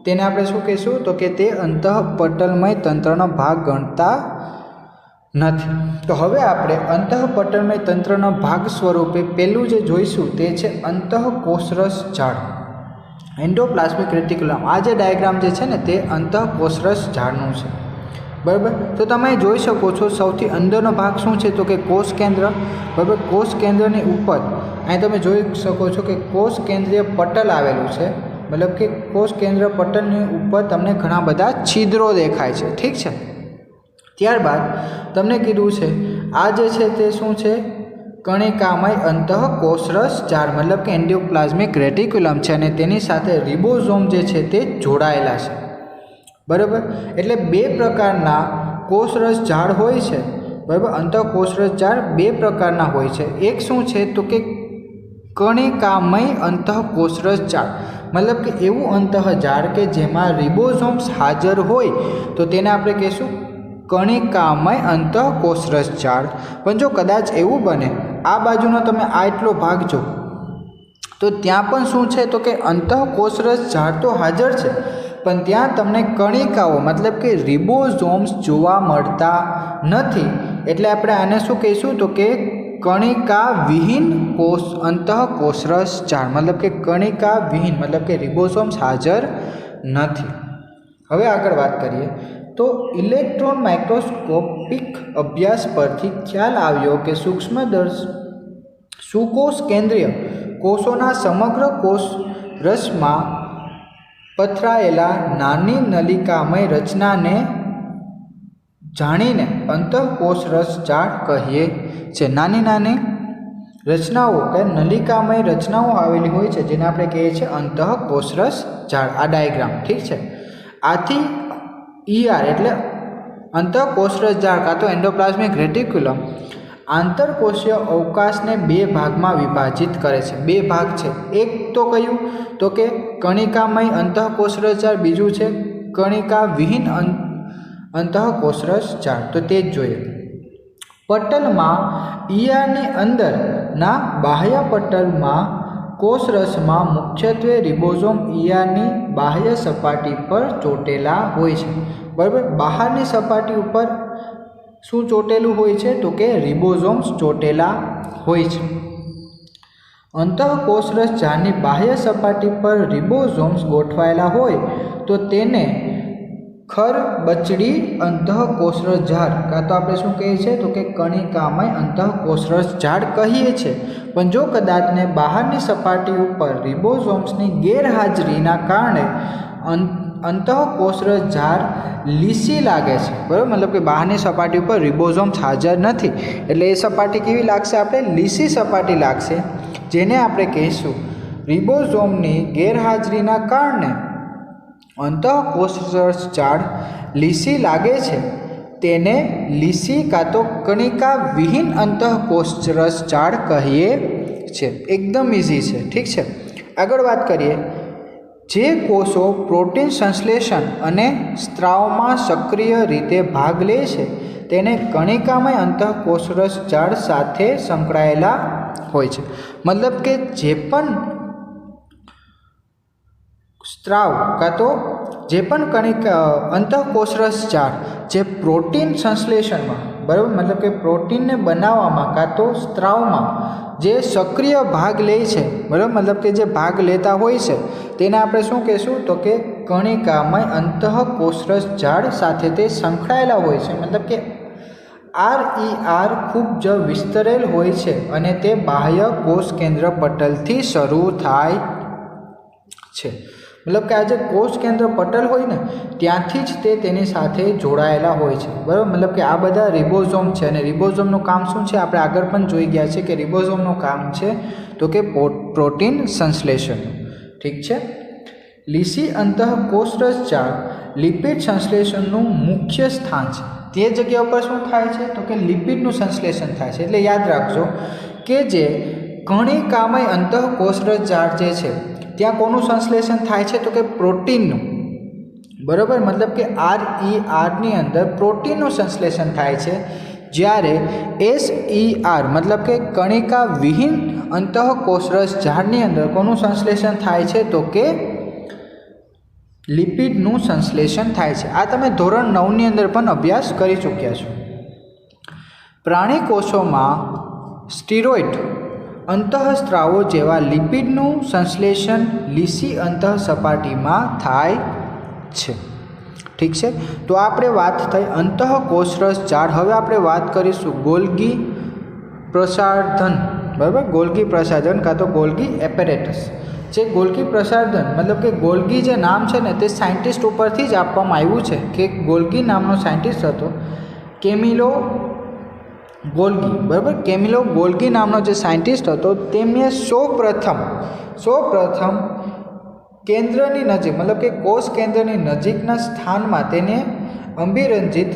તેને આપણે શું કહીશું તો કે તે અંતઃપટલમય તંત્રનો ભાગ ગણતા નથી. તો હવે આપણે અંતઃપટલમય તંત્રના ભાગ સ્વરૂપે પહેલું જે જોઈશું તે છે અંતઃકોષરસ ઝાડ, એન્ડોપ્લાઝમિક રેટિક્યુલમ. આ જે ડાયાગ્રામ જે છે ને તે અંતઃકોષરસ ઝાડનું છે. બરાબર, તો તમે જોઈ શકો છો સૌથી અંદરનો ભાગ શું છે તો કે કોષ કેન્દ્ર. બરાબર, કોષ કેન્દ્રની ઉપર અહીં તમે જોઈ શકો છો કે કોષ કેન્દ્રીય પટલ આવેલું છે. મતલબ કે કોષ કેન્દ્ર પટલની ઉપર તમને ઘણા બધા છિદ્રો દેખાય છે, ઠીક છે. ત્યારબાદ તમને કીધું છે આ જે છે તે શું છે, કણિકામય અંતઃકોષરસ ઝાડ, મતલબ કે એન્ડોપ્લાઝમિક રેટિક્યુલમ છે અને તેની સાથે રિબોઝોમ જે છે તે જોડાયેલા છે. બરાબર, એટલે 2 પ્રકારના કોષરસ ઝાડ હોય છે. બરાબર, અંતઃકોષરસ ઝાડ 2 પ્રકારના હોય છે. એક શું છે તો કે કણિકામય અંતઃકોષરસ ઝાડ, મતલબ કે એવું અંતઃઝાડ કે જેમાં રિબોઝોમ્સ હાજર હોય તો તેને આપણે કહીશું કણિકામય અંતઃકોષરસ ઝાડ. પણ જો કદાચ એવું બને, આ બાજુનો તમે આ એટલો ભાગ જો તો ત્યાં પણ શું છે તો કે અંતઃકોષરસ ઝાડ તો હાજર છે, પણ ત્યાં તમને કણિકાઓ મતલબ કે રિબોઝોમ્સ જોવા મળતા નથી, એટલે આપણે આને શું કહીશું તો કે કણિકા વિહીન અંતઃકોષરસ ઝાડ, મતલબ કે કણિકા વિહીન મતલબ કે રિબોઝોમ્સ હાજર નથી. હવે આગળ વાત કરીએ તો ઇલેક્ટ્રોન માઇક્રોસ્કોપિક અભ્યાસ પરથી ખ્યાલ આવ્યો કે સુકોષ કેન્દ્રીય કોષોના સમગ્ર કોષરસમાં પથરાયેલા નાની નલિકામય રચનાને જાણીને અંતઃકોષરસ ઝાડ કહીએ છીએ। નાની નાની રચનાઓ કે નલિકામય રચનાઓ આવેલી હોય છે જેને આપણે કહીએ છીએ અંતઃકોષરસ ઝાડ। આ ડાયાગ્રામ ઠીક છે। આથી ER એટલે અંતઃકોષરસ ઝાડ કાં તો એન્ડોપ્લાઝમિક રેટિક્યુલમ આંતરકોષીય અવકાશને બે ભાગમાં વિભાજિત કરે છે। બે ભાગ છે, એક તો કયું તો કે કણિકામય અંતઃકોષરસ ઝાડ, બીજું છે કણિકા વિહીન અંતઃકોષરસ ઝાડ। તો તે જ જોઈએ। પટલમાં ERની અંદરના બાહ્ય પટલમાં કોષરસમાં મુખ્યત્વે રિબોઝોમ ERની બાહ્ય સપાટી પર ચોટેલા હોય છે, બરાબર। બહારની સપાટી ઉપર શું ચોટેલું હોય છે તો કે રિબોઝોમ્સ ચોટેલા હોય છે। અંતઃકોષરસ ઝાડની બાહ્ય સપાટી પર રિબોઝોમ્સ ગોઠવાયેલા હોય તો તેને ખરબચડી અંતઃકોષરસ ઝાડ કાં તો આપણે શું કહીએ છીએ તો કે કણિકામય અંતઃકોષરસ ઝાડ કહીએ છીએ। પણ જો કદાચને બહારની સપાટી ઉપર રિબોઝોમ્સની ગેરહાજરીના કારણે અંતઃકોષરસ ઝાડ લીસી લાગે છે, બરાબર। મતલબ કે બહારની સપાટી ઉપર રિબોઝોમ્સ હાજર નથી એટલે એ સપાટી કેવી લાગશે? આપણે લીસી સપાટી લાગશે, જેને આપણે કહીશું રિબોઝોમની ગેરહાજરીના કારણે અંતઃકોષરસ ઝાડ લીસી લાગે છે તેને લીસી કાં તો કણિકા વિહીન અંતઃકોષરસ ઝાડ કહીએ છીએ। એકદમ ઇઝી છે, ઠીક છે। આગળ વાત કરીએ। જે કોષો પ્રોટીન સંશ્લેષણ અને સ્ત્રાવમાં સક્રિય રીતે ભાગ લે છે તેને કણિકામય અંતઃકોષરસ ઝાડ સાથે સંકળાયેલા હોય છે। મતલબ કે જે પણ સ્ત્રાવ કાં તો જે પણ અંતઃકોષરસ ઝાડ જે પ્રોટીન સંશ્લેષણમાં, બરાબર, મતલબ કે પ્રોટીનને બનાવવામાં કાં તો સ્ત્રાવમાં જે સક્રિય ભાગ લે છે, બરાબર, મતલબ કે જે ભાગ લેતા હોય છે તેને આપણે શું કહીશું તો કે કણિકામય અંતઃકોષરસ ઝાડ સાથે તે સંકળાયેલા હોય છે। મતલબ કે RER ખૂબ જ વિસ્તરેલ હોય છે અને તે બાહ્ય કોષ કેન્દ્ર પટલથી શરૂ થાય છે। મતલબ કે આ જે કોષ કેન્દ્ર પટલ હોય ને ત્યાંથી જ તે તેની સાથે જોડાયેલા હોય છે, બરાબર। મતલબ કે આ બધા રિબોઝોમ છે અને રિબોઝોમનું કામ શું છે આપણે આગળ પણ જોઈ ગયા છે કે રિબોઝોમનું કામ છે તો કે પ્રોટીન સંશ્લેષણ, ઠીક છે। લીસી અંતઃકોષરસ ઝાડ લિપિડ સંશ્લેષણનું મુખ્ય સ્થાન છે। તે જગ્યા ઉપર શું થાય છે તો કે લિપિડનું સંશ્લેષણ થાય છે। એટલે યાદ રાખજો કે જે કણિકામય અંતઃકોષરસ ઝાડ જે છે ત્યાં કોનું સંશ્લેષણ થાય છે તો કે પ્રોટીનનું, બરાબર। મતલબ કે RERની અંદર પ્રોટીનનું સંશ્લેષણ થાય છે, જ્યારે SER મતલબ કે કણિકા વિહીન અંતઃકોષરસ ઝાડની અંદર કોનું સંશ્લેષણ થાય છે તો કે લિપિડનું સંશ્લેષણ થાય છે। આ તમે ધોરણ 9ની અંદર પણ અભ્યાસ કરી ચૂક્યા છો। પ્રાણી કોષોમાં સ્ટીરોઇડ અંતઃસ્ત્રાવો જેવા લિપિડનું સંશ્લેષણ લીસી અંતઃ સપાટીમાં થાય છે, ઠીક છે। તો આપણે વાત થઈ અંતઃકોષરસ ઝાડ। હવે આપણે વાત કરીશું ગોલ્ગી પ્રસાધન, બરાબર। ગોલ્ગી પ્રસાધન કાં તો ગોલ્ગી એપેરેટસ। જે ગોલ્ગી પ્રસાધન મતલબ કે ગોલ્ગી જે નામ છે ને તે સાયન્ટિસ્ટ ઉપરથી જ આપવામાં આવ્યું છે કે ગોલ્ગી નામનો સાયન્ટિસ્ટ હતો કેમિલો ગોલ્ગી, બરાબર। કેમિલો ગોલ્ગી નામનો જે સાયન્ટિસ્ટ હતો તેમણે સૌપ્રથમ કેન્દ્રની નજીક મતલબ કે કોષ કેન્દ્રની નજીકના સ્થાનમાં તેને અભિરંજિત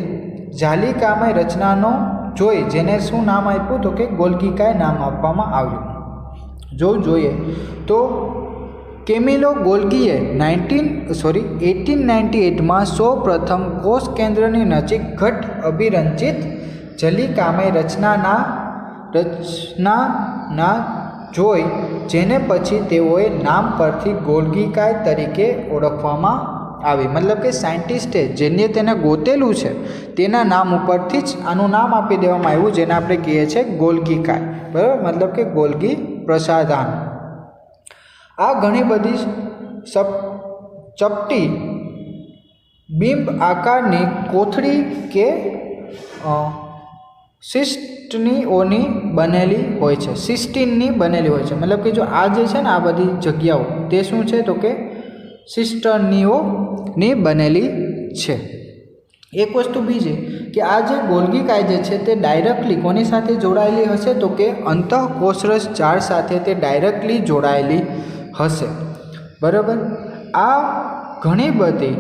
જાલિકામય રચનાનો જોઈ જેને શું નામ આપ્યું તો કે ગોલ્ગીકાય નામ આપવામાં આવ્યું। જો જોઈએ તો કેમિલો ગોલ્ગીએ 1898માં સૌપ્રથમ કોષ કેન્દ્રની નજીક ઘટ અભિરંજિત જલિકામય રચનાના જોઈ જેને પછી તેઓએ નામ પરથી ગોલ્ગીકાય તરીકે ઓળખવામાં આવી। મતલબ કે સાયન્ટિસ્ટે જેને તેને ગોતેલું છે તેના નામ ઉપરથી જ આનું નામ આપી દેવામાં આવ્યું જેને આપણે કહીએ છીએ ગોલ્ગીકાય, બરાબર। મતલબ કે ગોલ્ગી પ્રસાધન। આ ઘણી બધી ચપટી બિંબ આકારની કોથળી કે સિસ્ટનીઓની બનેલી હોય છે, સિસ્ટીનની બનેલી હોય છે। મતલબ કે જો આ જે છે ને આ બધી જગ્યાઓ તે શું છે તો કે સિસ્ટનીઓની બનેલી છે, एक वस्तु बीजी कि आ जे गोल्गी काय जे छे ते डायरेक्टली कोनी साथे जोड़ायेली हशे तो कि अंतःकोषरस जाळ साथे ते डायरेक्टली जोड़ायेली हशे। बराबर, आ घणी बधी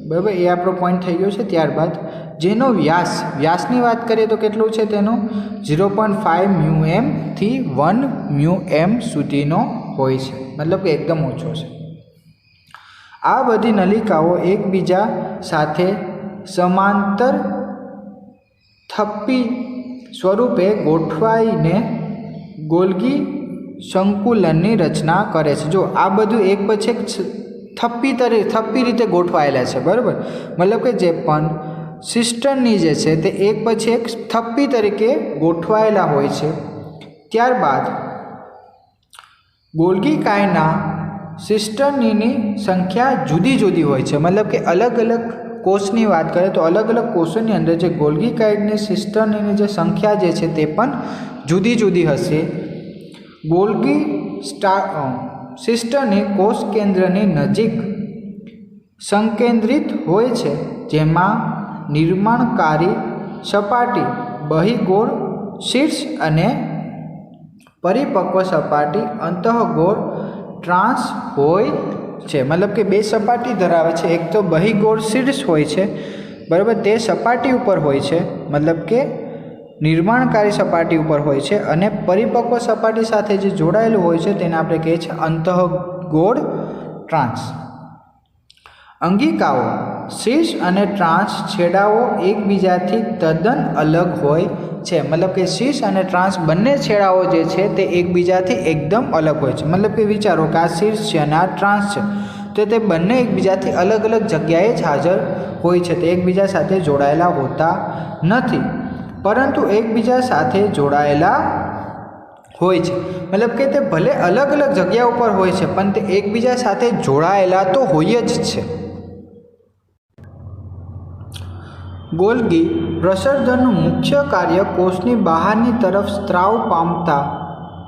बराबर ए आपणो पॉइंट थई गयो छे। त्यारबाद जेनो व्यासनी वात करीए तो केटलो छे तेनो 0.5 म्यूएम थी 1 म्यूएम सुधीनो होय छे, मतलब कि एकदम ओछो छे। आ बधी नलिकाओ एकबीजा साथे समांतर थप्पी स्वरूपे गोठवाईने गोल्गी संकुलननी रचना करे छे। जो आ बधुं एक पछी एक थप्पी रीते गोठवायेला छे। बराबर, मतलब कि जे पण सिस्टमनी जे छे ते एक पछी एक थप्पी तरीके गोठवायेला होय छे। त्यारबाद गोल्गी कायना सिस्टमनी संख्या जुदी जुदी होय छे, मतलब कि अलग अलग कोषनी बात करें तो अलग अलग कोषोनी अंदर जो गोल्गी कायडनी सिस्टमनी जो संख्या जे छे ते पण जुदी जुदी हशे। गोल्गी सिस्टमनी कोष केंद्रनी नजीक संकेंद्रित होय छे, जेमां निर्माणकारी सपाटी बहिगोળ शीर्ष अने परिपक्व सपाटी अंतःगोળ ट्रांस होय छे। मतलब कि बे सपाटी धरावे छे, एक तो बहिगोળ शीर्ष होय छे, बराबर, ते सपाटी उपर होय छे, मतलब कि निर्माणकारी सपाटी उपर होय छे, अने परिपक्व सपाटी साथे जे जोड़ायेलुं होय छे तेने आपणे कहीए छे अंतःगोળ ट्रांस। अंगिकाओ शीर्ष अने ट्रांस छेड़ाओ एकबीजाथी तद्दन अलग होय छे, मतलब कि शीर्ष अने ट्रांस बंने छेड़ाओ जे छे ते एकबीजाथी एकदम अलग होय छे। मतलब कि विचारो कि आ शीर्ष छे अने आ ट्रांस छे तो ते बंने एकबीजाथी अलग अलग जग्याए ज हाजर होय छे, ते एकबीजा साथे जोड़ायेला होता नथी, परंतु एकबीजा साथे जोड़ायेला होय छे। मतलब कि ते भले अलग अलग जग्या उपर होय छे पण ते एकबीजा साथे जोड़ायेला तो होय ज छे। गोल्गी प्रसर्जनનું मुख्य कार्य कोषनी बहारनी तरफ स्त्राव पामता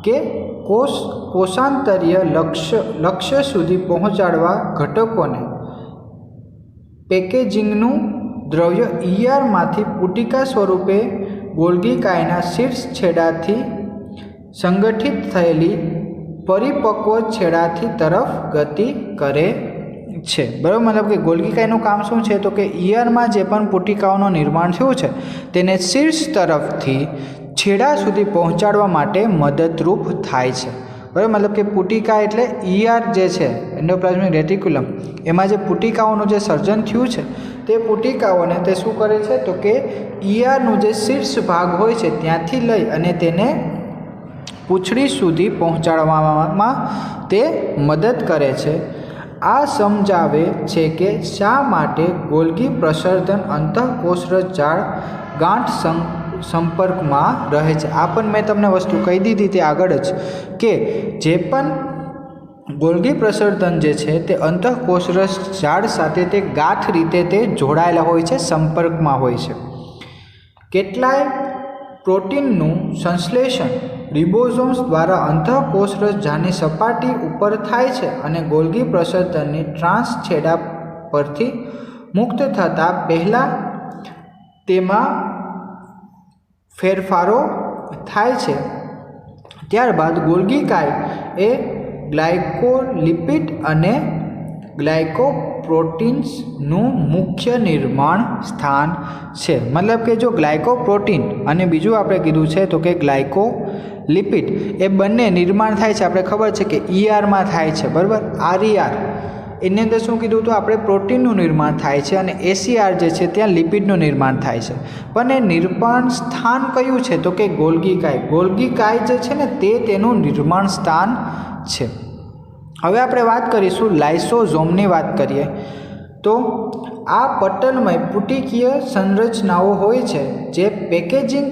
के कोषांतरीय लक्ष्य सुधी पहोंचाडवा घटकोने पेकेजिंगनुं द्रव्य ईआर मांथी पुटिका स्वरूपे गोल्गी कायना शीर्ष छेड़ाथी संगठित थयेली परिपक्व छेड़ाथी तरफ गति करे छे। बराबर, मतलब कि गोल्गी कायनुं काम शुं छे तो कि ईआर में जे पण पुटिकाओनुं निर्माण थयुं छे तेने शीर्ष तरफथी छेड़ा सुधी पहोंचाडवा माटे मददरूप थाय छे। बराबर, मतलब कि पुटिका एटले ईआर जे छे एंडोप्लाज्मिक रेटिक्युलम, एमां जे पुटिकाओनुं जे सर्जन थयुं छे ते पुटिकाओने ते शुं करे छे तो कि ईआरनुं जे शीर्ष भाग होय छे त्यांथी लई अने तेने पूंछड़ी सुधी पहोंचाडवामां ते मदद करे छे। आ समजावे छे के शा माटे गोल्गी प्रसर्जन अंतःकोषरस जाळ गांठ संपर्क में रहे छे। आ पण मैं तमने वस्तु कही दीधी थी आगळ ज के जे पण गोल्गी प्रसर्जन जे छे ते अंतःकोषरस जाळ साथे ते गांठ रीते ते जोड़ायेला होय छे, संपर्क में होय छे। केटलाय प्रोटीननुं संश्लेषण रिबोसोम्स द्वारा अंतःकोषरस जाळनी सपाटी उपर थाय छे अने गोल्गी प्रसर्जननी ट्रांस छेड़ा परथी मुक्त थता पहेला तेमां फेरफारो थाय छे। त्यारबाद गोल्गी काय ए ग्लाइकोलिपिड अने ग्लाइकोप्रोटीन्सनुं मुख्य निर्माण स्थान छे। मतलब कि जो ग्लाइकोप्रोटीन अने बीजुं आपणे कीधुं छे तो कि ग्लाइकोलिपिड ए बंने निर्माण थाय छे, आपणे खबर छे कि ईआर में थाय छे। बराबर, आरईआर एनी अंदर शुं कीधुं तो आपणे प्रोटीननुं निर्माण थाय छे अने एसीआर जे छे त्यां लिपिडनुं निर्माण थाय छे। पण ए निर्माण स्थान कयुं छे तो कि गोल्गी काय जे छे ने ते तेनुं निर्माण स्थान छे। हवे आपणे वात करीशुं लाइसोसोमनी वात करीए तो आ पटलमय पुटिकीय संरचनाओ होय छे जे पेकेजिंग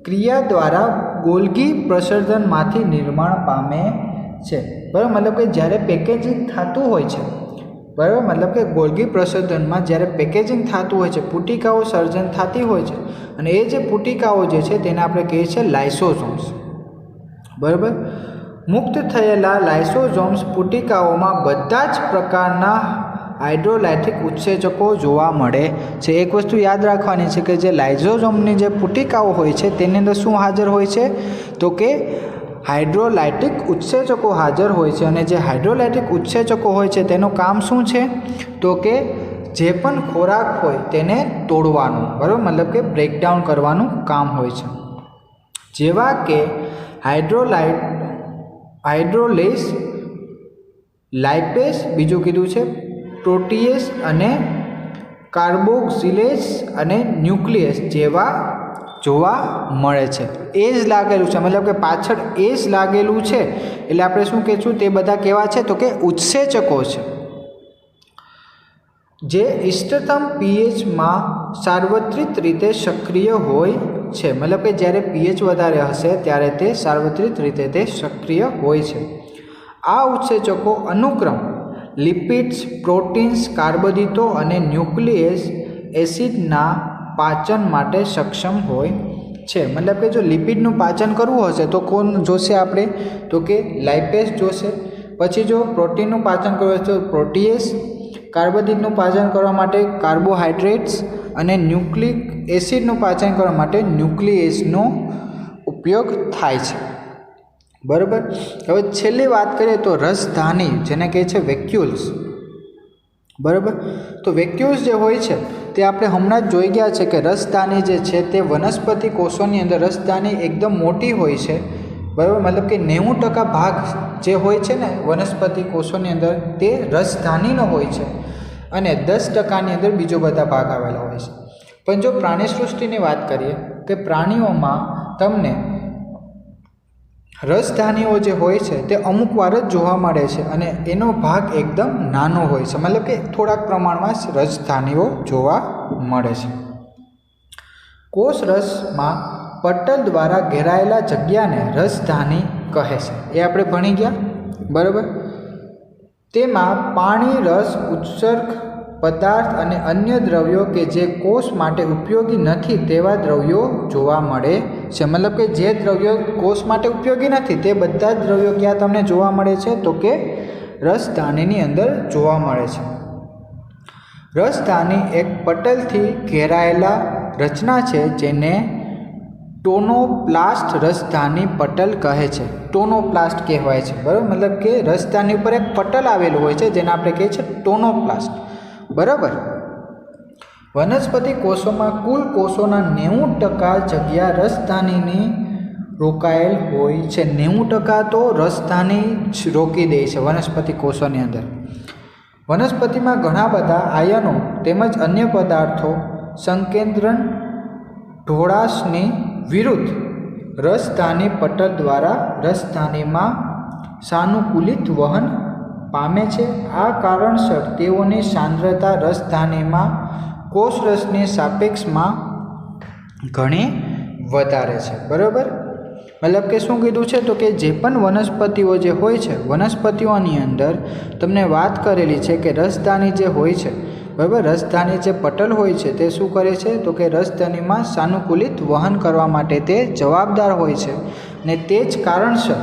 क्रिया द्वारा गोल्गी प्रसर्जनमांथी निर्माण पामे छे। बराबर, मतलब कि ज्यारे पेकेजिंग थतुं होय छे, बराबर, मतलब कि गोल्गी प्रसर्जनमां ज्यारे पेकेजिंग थतुं होय छे, पुटिकाओ सर्जन थती होय छे अने ए जे पुटिकाओ जे छे तेने आपणे कहीए छीए लाइसोसोम्स। बराबर, मुक्त थयेला लाइसोसोम्स पुटिकाओमां बधा ज प्रकारना હાઇડ્રોલાઇટિક ઉત્સેચકો જોવા મળે છે। એક વસ્તુ યાદ રાખવાની છે કે જે લાઇઝોઝોમની જે પુટિકાઓ હોય છે તેની અંદર શું હાજર હોય છે તો કે હાઇડ્રોલાઇટિક ઉત્સેચકો હાજર હોય છે। અને જે હાઇડ્રોલાઇટિક ઉત્સેચકો હોય છે તેનું કામ શું છે તો કે જે પણ ખોરાક હોય તેને તોડવાનું, બરાબર, મતલબ કે બ્રેકડાઉન કરવાનું કામ હોય છે। જેવા કે હાઇડ્રોલેસ, લાઇપેસ, બીજું કીધું છે પ્રોટીએસ અને કાર્બોક્સિલેસ અને ન્યુક્લિયસ જેવા જોવા મળે છે। એજ લાગેલું છે, મતલબ કે પાછળ એજ લાગેલું છે એટલે આપણે શું કહીશું તે બધા કેવા છે તો કે ઉત્સેચકો છે જે ઇષ્ટતમ પીએચમાં સાર્વત્રિક રીતે સક્રિય હોય છે। મતલબ કે જ્યારે પીએચ વધારે હશે ત્યારે તે સાર્વત્રિક રીતે તે સક્રિય હોય છે। આ ઉત્સેચકો અનુક્રમ લિપિડ્સ, પ્રોટીન્સ, કાર્બોદિતો અને ન્યુક્લિયસ એસિડના પાચન માટે સક્ષમ હોય છે। મતલબ કે જો લિપિડનું પાચન કરવું હશે તો કોણ જોશે આપણે તો કે લાઇપેસ જોશે। પછી જો પ્રોટીનનું પાચન કરવું હશે તો પ્રોટીએસ, કાર્બોદિતનું પાચન કરવા માટે કાર્બોહાઈડ્રેટ્સ અને ન્યુક્લિક એસિડનું પાચન કરવા માટે ન્યુક્લિયસનો ઉપયોગ થાય છે, બરાબર। હવે છેલ્લી વાત કરીએ તો રસધાની, જેને કહે છે વેક્યુલ્સ, બરાબર। તો વેક્યુલ્સ જે હોય છે તે આપણે હમણાં જ જોઈ ગયા છે કે રસધાની જે છે તે વનસ્પતિ કોષોની અંદર રસધાની એકદમ મોટી હોય છે, બરાબર, મતલબ કે 90% ભાગ જે હોય છે ને વનસ્પતિ કોષોની અંદર તે રસધાનીનો હોય છે અને 10%ની અંદર બીજો બધા ભાગ આવેલા હોય છે। પણ જો પ્રાણી સૃષ્ટિની વાત કરીએ કે પ્રાણીઓમાં તમને રસધાનીઓ જે હોય છે તે અમુક વાર જ જોવા મળે છે અને એનો ભાગ એકદમ નાનો હોય છે, મતલબ કે થોડાક પ્રમાણમાં રસધાનીઓ જોવા મળે છે। કોષ રસમાં પટલ દ્વારા ઘેરાયેલા જગ્યાને રસધાની કહે છે, એ આપણે ભણી ગયા, બરાબર। તેમાં પાણી, રસ, ઉત્સર્ગ પદાર્થ અને અન્ય દ્રવ્યો કે જે કોષ માટે ઉપયોગી નથી તેવા દ્રવ્યો જોવા મળે છે। મતલબ કે જે દ્રવ્યો કોષ માટે ઉપયોગી નથી તે બધા જ દ્રવ્યો ક્યાં તમને જોવા મળે છે તો કે રસધાનીની અંદર જોવા મળે છે। રસધાની એક પટલથી ઘેરાયેલા રચના છે જેને ટોનોપ્લાસ્ટ રસધાની પટલ કહે છે। ટોનોપ્લાસ્ટ કહેવાય છે, બરાબર, મતલબ કે રસધાની ઉપર એક પટલ આવેલું હોય છે જેને આપણે કહીએ છીએ ટોનોપ્લાસ્ટ, બરાબર। વનસ્પતિ કોષોમાં કુલ કોષોના 90% જગ્યા રસધાનીની રોકાયેલ હોય છે। 90% તો રસધાની જ રોકી દે છે વનસ્પતિ કોષોની અંદર। વનસ્પતિમાં ઘણા બધા આયનો તેમજ અન્ય પદાર્થો સંકેન્દ્રણ ઢોળાશની વિરુદ્ધ રસધાની પટલ દ્વારા રસધાનીમાં સાનુકૂલિત વહન પામે છે। આ કારણસર તેઓની સાંદ્રતા રસધાનીમાં કોષરસની સાપેક્ષમાં ઘણી વધારે છે, બરાબર। મતલબ કે શું કીધું છે તો કે જે પણ વનસ્પતિઓ જે હોય છે વનસ્પતિઓની અંદર તમને વાત કરેલી છે કે રસધાની જે હોય છે, બરાબર, રસધાની જે પટલ હોય છે તે શું કરે છે તો કે રસધાનીમાં સાનુકૂલિત વહન કરવા માટે તે જવાબદાર હોય છે। ને તે જ કારણસર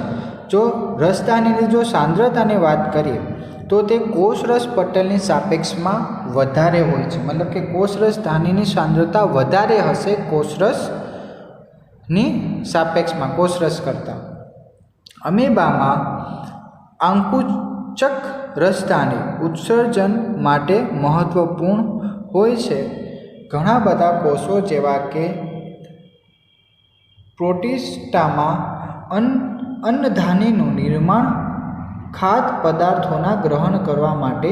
જો રસધાનીની જો સાંદ્રતાની વાત કરીએ તો તે કોષરસ પટલની સાપેક્ષમાં વધારે હોય છે, મતલબ કે કોષરસ ધાનીની સાંદ્રતા વધારે હશે કોષરસની સાપેક્ષમાં, કોષરસ કરતાં। અમીબામાં આંકુચક રસધાની ઉત્સર્જન માટે મહત્વપૂર્ણ હોય છે। ઘણા બધા કોષો જેવા કે પ્રોટિસ્ટામાં અન્નધાનીનું નિર્માણ ખાદ્ય પદાર્થોના ગ્રહણ કરવા માટે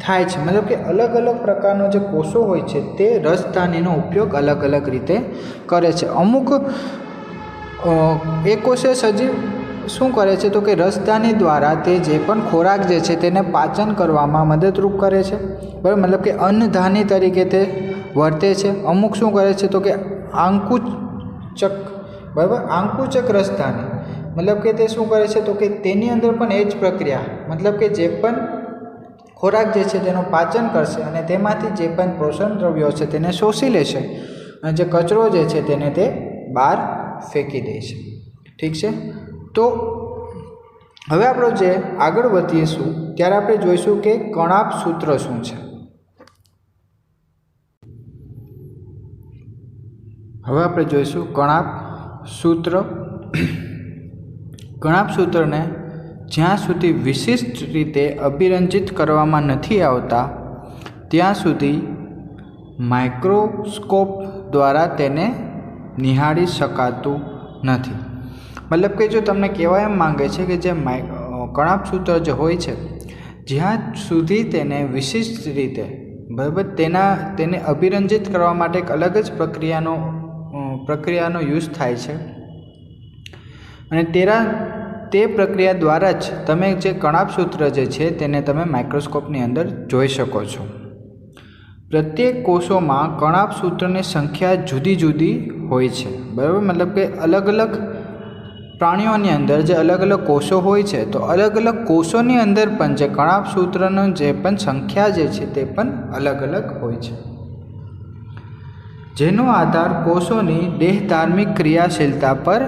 થાય છે, મતલબ કે અલગ અલગ પ્રકારના જે કોષો હોય છે તે રસધાનીનો ઉપયોગ અલગ અલગ રીતે કરે છે। અમુક એ કોષે સજીવ શું કરે છે તો કે રસધાની દ્વારા તે જે પણ ખોરાક જે છે તેને પાચન કરવામાં મદદરૂપ કરે છે, બરાબર, મતલબ કે અન્નધાની તરીકે તે વર્તે છે। અમુક શું કરે છે તો કે આંકુચક, બરાબર, આંકુચક રસધાની મતલબ કે તે શું કરે છે તો કે તેની અંદર પણ એ જ પ્રક્રિયા, મતલબ કે જે પણ ખોરાક જે છે તેનું પાચન કરશે અને તેમાંથી જે પણ પોષણ દ્રવ્યો છે તેને શોષી લેશે અને જે કચરો જે છે તેને તે બહાર ફેંકી દે છે, ઠીક છે। તો હવે આપણે જે આગળ વધીશું त्यारे आपणे जोईशुं के कणाप सूत्र शुं छे। हवे आपणे जोईशुं कणाप सूत्र। कणाप सूत्र ने ज्यां सुधी विशिष्ट रीते अभिरंजित करवामां नथी आवता त्यां सुधी माइक्रोस्कोप द्वारा तेने निहाળી शकातुं नथी। मतलब कि जो तमने कहेवा एम मांगे छे कि जे कणाप सूत्र जो होय छे ज्यां सुधी तेने विशिष्ट रीते बराबर तेने अभिरंजित करवा माटे एक अलग ज प्रक्रियानो यूज थाय छे अने ते प्रक्रिया द्वारा ज तमे जे कणाप सूत्र जे छे तेने तमे माइक्रोस्कोपनी अंदर जोई शको छो। प्रत्येक कोषोमां कणाप सूत्रनी संख्या जुदी जुदी होय छे बराबर। मतलब कि अलग अलग प्राणीओनी अंदर जे अलग अलग कोषो होय छे तो अलग अलग कोषोनी अंदर पण जे कणाप सूत्रनो जे पण संख्या जे छे ते पण अलग अलग होय छे, जेनो आधार कोषोनी देहधार्मिक क्रियाशीलता पर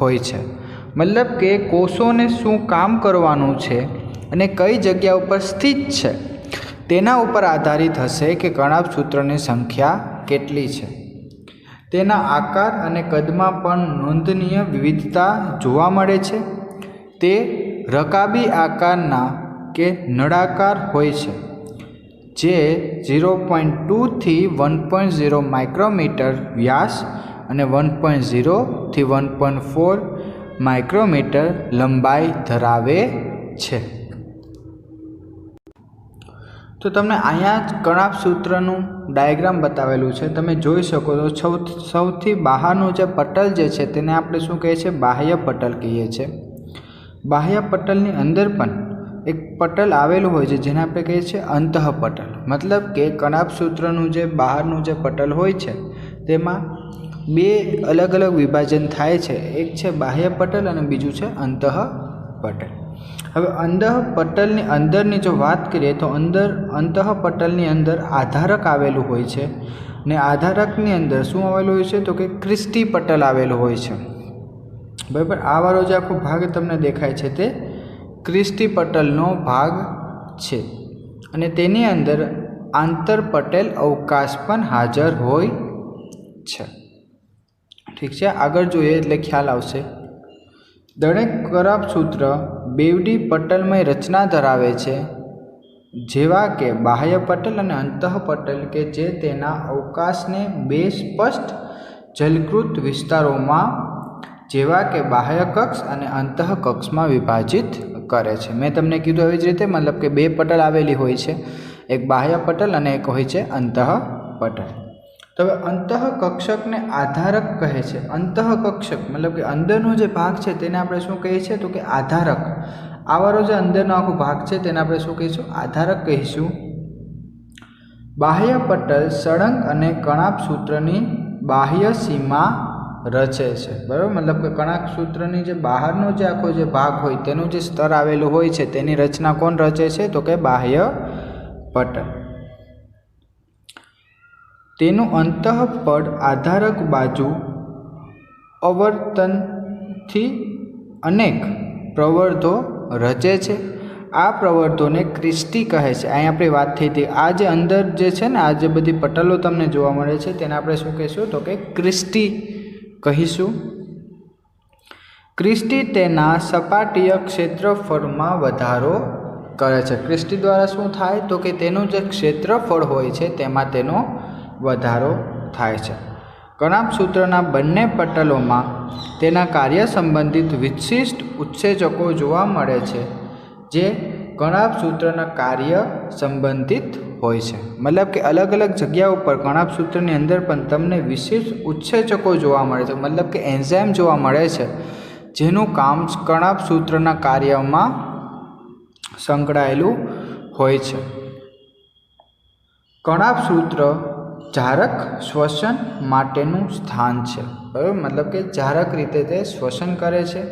होय छे। मतलब के कोषोने शुं काम करवानुं छे अने कई जग्या उपर स्थित छे तेना उपर आधारित हशे कि कणाप सूत्रनी संख्या केटली छे। तेना आकार अने कदमां पण नोंधनीय विविधता जोवा मळे छे। ते रकाबी आकारना के नळाकार होय छे जे 0.2 थी 1.0 माइक्रोमीटर व्यास अने 1.0 थी 1.4 माइक्रोमीटर लंबाई धरावे छे। तो तमने अहींया कणाप सूत्रनुं डायग्राम बतावेलुं छे, तमे जोई शको छो। सौथी बहारनुं जे पटल जे छे तेने आपणे शुं कहीए छे, बाह्य पटल कहीए छे। बाह्य पटलनी अंदर पण एक पटल आवेलुं होय छे जेने आपणे कहीए छे अंतःपटल। मतलब के कणाप सूत्रनुं जे बहारनुं जे पटल होय छे तेमां बे अलग अलग विभाजन थाय छे, एक छे बाह्य पटल अने बीजुं छे अंतःपटल। हवे अंतःपटलनी अंदरनी जो वात करीए तो अंतःपटलनी अंदर आधारक आवेलुं होय छे ने आधारकनी अंदर शुं आवेलुं होय छे तो के क्रिस्टी पटल आवेलुं होय छे बराबर। आ वाळो जे आखो भाग तमने देखाय छे ते क्रिस्टी पटलनो भाग छे अने तेनी अंदर आंतरपटेल अवकाश पण हाजर होय छे। ठीक छे, आगळ जोईए एटले ख्याल आवशे। दरेक कणाप सूत्र बेवडी पटलमय रचना धरावे छे जेवा के बाह्य पटल अने अंतःपटल के जे तेना अवकाशने बे स्पष्ट जलकृत विस्तारोमां जेवा के बाह्य कक्ष अने अंतःकक्ष में विभाजित करे छे। मैं तमने कीधुं एवी ज रीते मतलब के बे पटल आवेली होय छे, एक बाह्य पटल अने एक होय छे अंतःपटल। तो अंतःकक्षक ने आधारक कहे छे। अंतःकक्षक मतलब कि अंदरनो जे भाग छे तेने आपणे शुं कहीए छे तो के आधारक। आ वाळो जे अंदरनो आखो भाग छे तेने आपणे शुं कहीशुं, आधारक कहीशुं। बाह्य पटल सळंग अने कणाप सूत्रनी बाह्य सीमा रचे छे बराबर। मतलब के कणाप सूत्रनी जे बहारनो जे आखो जे भाग होय तेनुं जे स्तर आवेलुं होय छे तेनी रचना कोण रचे छे तो के बाह्य पटल। तेनुं अंतःपड आधारक बाजू अवर्तनथी अनेक प्रवर्धो रचे छे। आ प्रवर्धोने क्रिस्टी कहे छे। अहीं आपणी वात थई हती आ जे अंदर जे छे ने आ जे बधी पटलो तमने जोवा मळे छे तेने आपणे शुं कहीशुं तो के क्रिस्टी कहीशुं। क्रिस्टी तेना सपाटीय क्षेत्रफळमां વધારો करे छे। क्रिस्टी द्वारा शुं थाय तो के तेनुं जे क्षेत्रफळ होय छे तेमां तेनो વધારો थाय छे। कणाप सूत्रना बंने पटलोमां तेना कार्य संबंधित विशिष्ट उत्सेचको जोवा मळे छे जे कणाप सूत्रना कार्य संबंधित होय छे। मतलब के अलग अलग जग्या पर कणाप सूत्रनी अंदर पण तमने विशिष्ट उत्सेचको जोवा मळे छे। मतलब के एंजाइम जोवा मळे छे जेनुं काम कणाप सूत्रना कार्यमां संकळायेलुं होय छे। कणाप सूत्र जारक श्वसन माटेनुं स्थान छे बराबर। मतलब के जारक रीते ते श्वसन करे छे।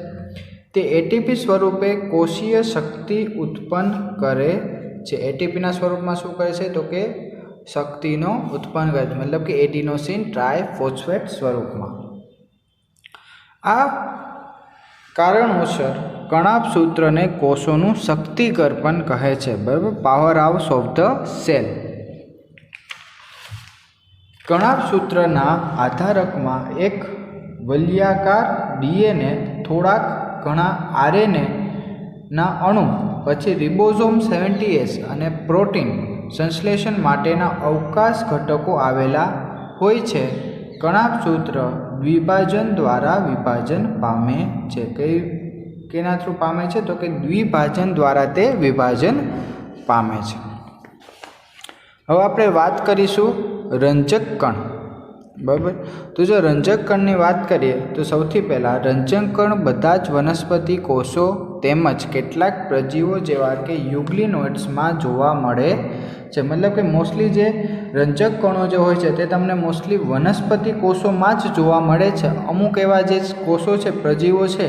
ते एटीपी स्वरूपे कोषीय शक्ति उत्पन्न करे छे। एटीपी ना स्वरूपमां शुं करे छे तो के शक्तिनो उत्पन्न करे छे। मतलब के एडिनोसिन ट्रायफॉस्फेट स्वरूपमां। आ કારણોસર કણાભ સૂત્રને કોષોનું શક્તિઘર પણ કહે છે, બરાબર, power house of the cell. કણાભ સૂત્રના આધારકમાં એક વલયાકાર ડીએનએ, થોડાક ઘણા આરએનએ ના અણુ, પછી રિબોઝોમ 70S અને પ્રોટીન સંશ્લેષણ માટેના અવકાશ ઘટકો આવેલા હોય છે. કણાભ સૂત્ર દ્વિભાજન દ્વારા વિભાજન પામે છે. કેના થ્રુ પામે છે? તો કે દ્વિભાજન દ્વારા તે વિભાજન પામે છે. હવે આપણે વાત કરીશું રંજક કણ, બરાબર. તો જો રંજક કણની વાત કરીએ તો સૌથી પહેલાં રંજક કણ બધા જ વનસ્પતિ કોષો તેમજ કેટલાક પ્રજીવો જેવા કે યુગ્લિનોઇડ્સમાં જોવા મળે છે. મતલબ કે મોસ્ટલી જે રંજક કણો જે હોય છે તે તમને મોસ્ટલી વનસ્પતિ કોષોમાં જ જોવા મળે છે. અમુક એવા જે કોષો છે, પ્રજીવો છે,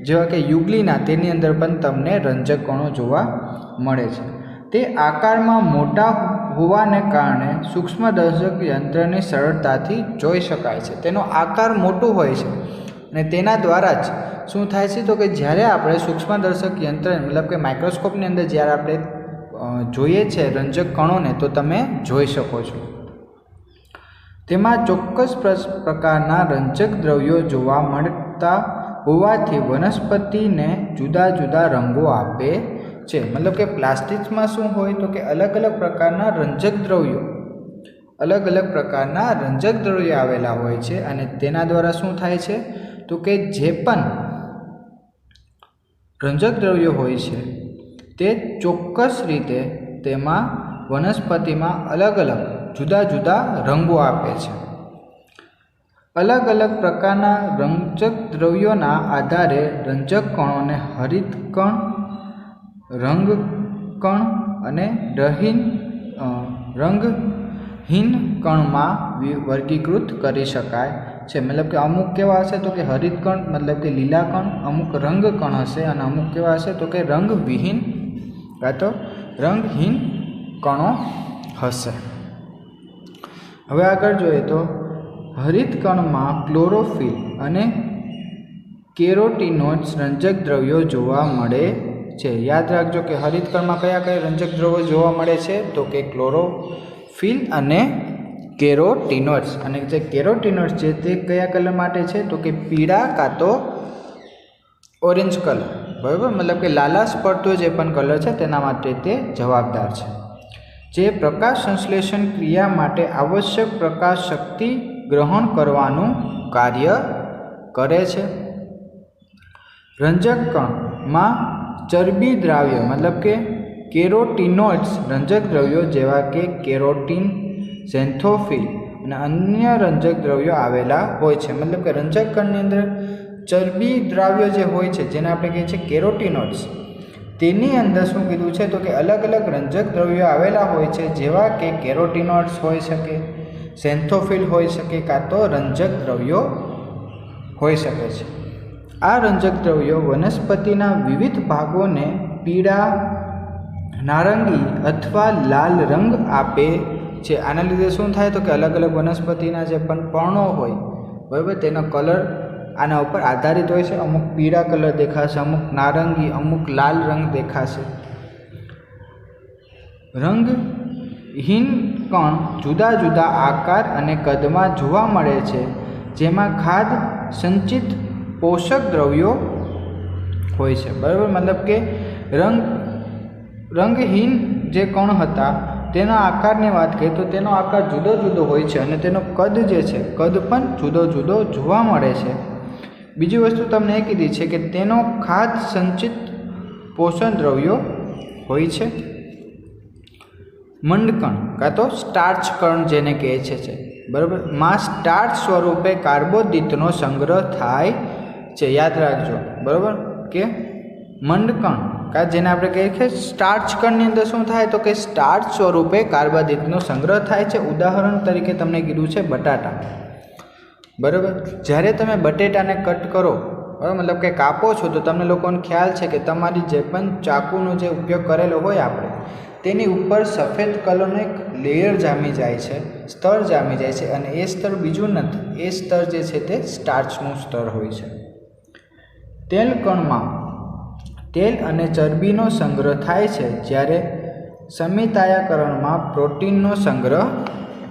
જેવા કે યુગ્લિના, તેની અંદર પણ તમને રંજક કણો જોવા મળે છે. તે આકારમાં મોટા હોવાને કારણે સૂક્ષ્મદર્શક યંત્રની સરળતાથી જોઈ શકાય છે. તેનો આકાર મોટો હોય છે અને તેના દ્વારા જ શું થાય છે? તો કે જ્યારે આપણે સૂક્ષ્મદર્શક યંત્ર, મતલબ કે માઇક્રોસ્કોપની અંદર જ્યારે આપણે જોઈએ છે રંજક કણોને, તો તમે જોઈ શકો છો. તેમાં ચોક્કસ પ્રકારના રંજક દ્રવ્યો જોવા મળતા હોવાથી વનસ્પતિને જુદા જુદા રંગો આપે છે. મતલબ કે પ્લાસ્ટિક્સમાં શું હોય? તો કે અલગ અલગ પ્રકારના રંજક દ્રવ્યો આવેલા હોય છે અને તેના દ્વારા શું થાય છે? તો કે જે પણ રંજક દ્રવ્યો હોય છે તે ચોક્કસ રીતે તેમાં વનસ્પતિમાં અલગ અલગ જુદા જુદા રંગો આપે છે. અલગ અલગ પ્રકારના રંજક દ્રવ્યોના આધારે રંજક કણોને હરિત કણ, રંગ કણ અને રંગહીન કણમાં વર્ગીકૃત કરી શકાય છે. મતલબ કે અમુક કેવા હશે? તો કે હરિત કણ, મતલબ કે લીલા કણ, અમુક રંગ કણ હશે અને અમુક કેવા હશે? તો કે રંગવિહીન કાં તો રંગહીન કણો હશે. હવે આગળ જોઈએ તો હરિત કણમાં ક્લોરોફિલ અને કેરોટીનોઇડ્સ રંજક દ્રવ્યો જોવા મળે છે. યાદ રાખજો કે હરિત કણમાં કયા કયા રંજક દ્રવ્યો જોવા મળે છે? તો કે ક્લોરોફિલ અને કેરોટીનોઇડ્સ. અને જે કેરોટીનોઇડ્સ છે તે કયા કલર માટે છે? તો કે પીળા કાં તો ઓરેન્જ કલર, બરાબર. મતલબ કે લાલાશ પડતો જે પણ કલર છે તેના માટે તે જવાબદાર છે, જે પ્રકાશ સંશ્લેષણ ક્રિયા માટે આવશ્યક પ્રકાશ શક્તિ ગ્રહણ કરવાનું કાર્ય કરે છે. રંજક કણમાં ચરબી દ્રાવ્ય, મતલબ કે કેરોટીનોઇડ્સ રંજક દ્રવ્યો જેવા કે કેરોટીન, ઝેન્થોફિલ અને અન્ય રંજક દ્રવ્યો આવેલા હોય છે. મતલબ કે રંજક કણની અંદર ચરબી દ્રાવ્ય જે હોય છે, જેને આપણે કહીએ છીએ કેરોટીનોઇડ્સ, તેની અંદર શું કીધું છે? તો કે અલગ અલગ રંજક દ્રવ્યો આવેલા હોય છે, જેવા કે કેરોટીનોઇડ્સ હોઈ શકે, ઝેન્થોફિલ હોઈ શકે, કાં તો રંજક દ્રવ્યો હોઈ શકે છે. આ રંજક દ્રવ્યો વનસ્પતિના વિવિધ ભાગોને પીળા, નારંગી અથવા લાલ રંગ આપે છે. આના લીધે શું થાય? તો કે અલગ અલગ વનસ્પતિના જે પણ પર્ણો હોય, બરાબર, તેનો કલર આના ઉપર આધારિત હોય છે. અમુક પીળા કલર દેખાશે, અમુક નારંગી, અમુક લાલ રંગ દેખાશે. રંગહીન કણ જુદા જુદા આકાર અને કદમાં જોવા મળે છે, જેમાં ખાદ્ય સંચિત પોષક દ્રવ્યો હોય છે, બરાબર. મતલબ કે રંગહીન જે કણ હતા તેના આકારની વાત કરીએ તો તેનો આકાર જુદો જુદો હોય છે અને તેનો કદ જે છે, કદ પણ જુદો જુદો જોવા મળે છે. બીજી વસ્તુ તમને એ કીધી છે કે તેનો ખાદ્ય સંચિત પોષણ દ્રવ્યો હોય છે. મંડકણ કાં તો સ્ટાર્ચ કણ જેને કહે છે, બરાબર, માં સ્ટાર્ચ સ્વરૂપે કાર્બોદિતનો સંગ્રહ થાય છે. યાદ રાખજો, બરાબર, કે મંડકણ કાં જેને આપણે કહીએ કે સ્ટાર્ચ કણની અંદર શું થાય? તો કે સ્ટાર્ચ સ્વરૂપે કાર્બોદિતનો સંગ્રહ થાય છે. ઉદાહરણ તરીકે તમને કીધું છે બટાટા, બરાબર. જ્યારે તમે બટેટાને કટ કરો, બરાબર, મતલબ કે કાપો છો, તો તમને લોકોને ખ્યાલ છે કે તમારી જે પણ ચાકુનો જે ઉપયોગ કરેલો હોય આપણે, તેની ઉપર સફેદ કલરનું એક લેયર જામી જાય છે, સ્તર જામી જાય છે, અને એ સ્તર બીજું નથી, એ સ્તર જે છે તે સ્ટાર્ચનું સ્તર હોય છે. તેલકણમાં તેલ અને ચરબીનો સંગ્રહ થાય છે, જ્યારે સમિતાયાકરણમાં પ્રોટીનનો સંગ્રહ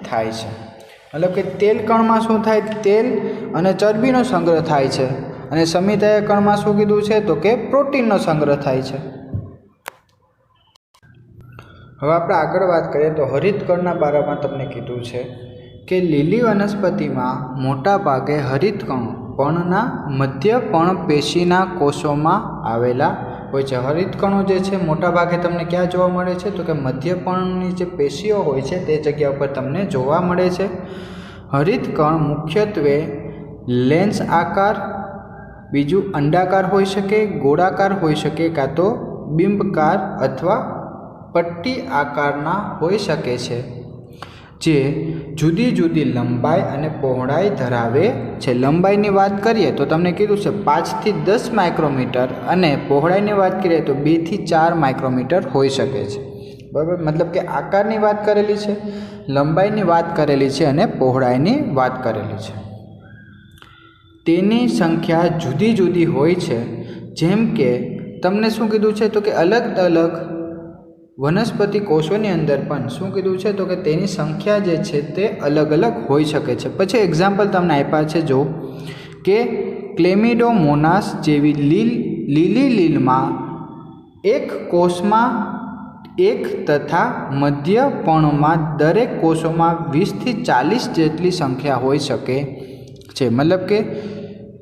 થાય છે. મતલબ કે તેલકણમાં શું થાય? તેલ અને ચરબીનો સંગ્રહ થાય છે, અને સમિતાયાકરણમાં શું કીધું છે? તો કે પ્રોટીનનો સંગ્રહ થાય છે. હવે આપણે આગળ વાત કરીએ તો હરિતકણના બારામાં તમને કીધું છે કે લીલી વનસ્પતિમાં મોટા ભાગે હરિતકણો પર્ણના મધ્ય પર્ણપેશીના કોષોમાં આવેલા હોય છે. હરિતકણો જે છે મોટા ભાગે તમને ક્યાં જોવા મળે છે? તો કે મધ્ય પર્ણની જે પેશીઓ હોય છે તે જગ્યા ઉપર તમને જોવા મળે છે. હરિતકણ મુખ્યત્વે લેન્સ આકાર, બીજું અંડાકાર હોઈ શકે, ગોળાકાર હોઈ શકે, કાં તો બિંબકાર અથવા પટ્ટી આકારના હોઈ શકે છે, જે જુદી જુદી લંબાઈ અને પહોળાઈ ધરાવે છે. લંબાઈની વાત કરીએ તો તમને કીધું છે 5 થી 10 માઇક્રોમીટર, અને પહોળાઈની વાત કરીએ તો 2 થી 4 માઇક્રોમીટર હોઈ શકે છે. બરાબર, મતલબ કે આકારની વાત કરેલી છે, લંબાઈની વાત કરેલી છે અને પહોળાઈની વાત કરેલી છે. તેની સંખ્યા જુદી જુદી હોય છે. જેમ કે તમને શું કીધું છે? તો કે અલગ અલગ વનસ્પતિ કોષોની અંદર પણ શું કીધું છે? તો કે તેની સંખ્યા જે છે તે અલગ અલગ હોઈ શકે છે. પછી એક્ઝામ્પલ તમને આપ્યા છે, જો કે ક્લેમિડોમોનાસ જેવી લીલી લીલમાં એક કોષમાં એક તથા મધ્ય પર્ણમાં દરેક કોષોમાં 20 થી 40 જેટલી સંખ્યા હોઈ શકે છે. મતલબ કે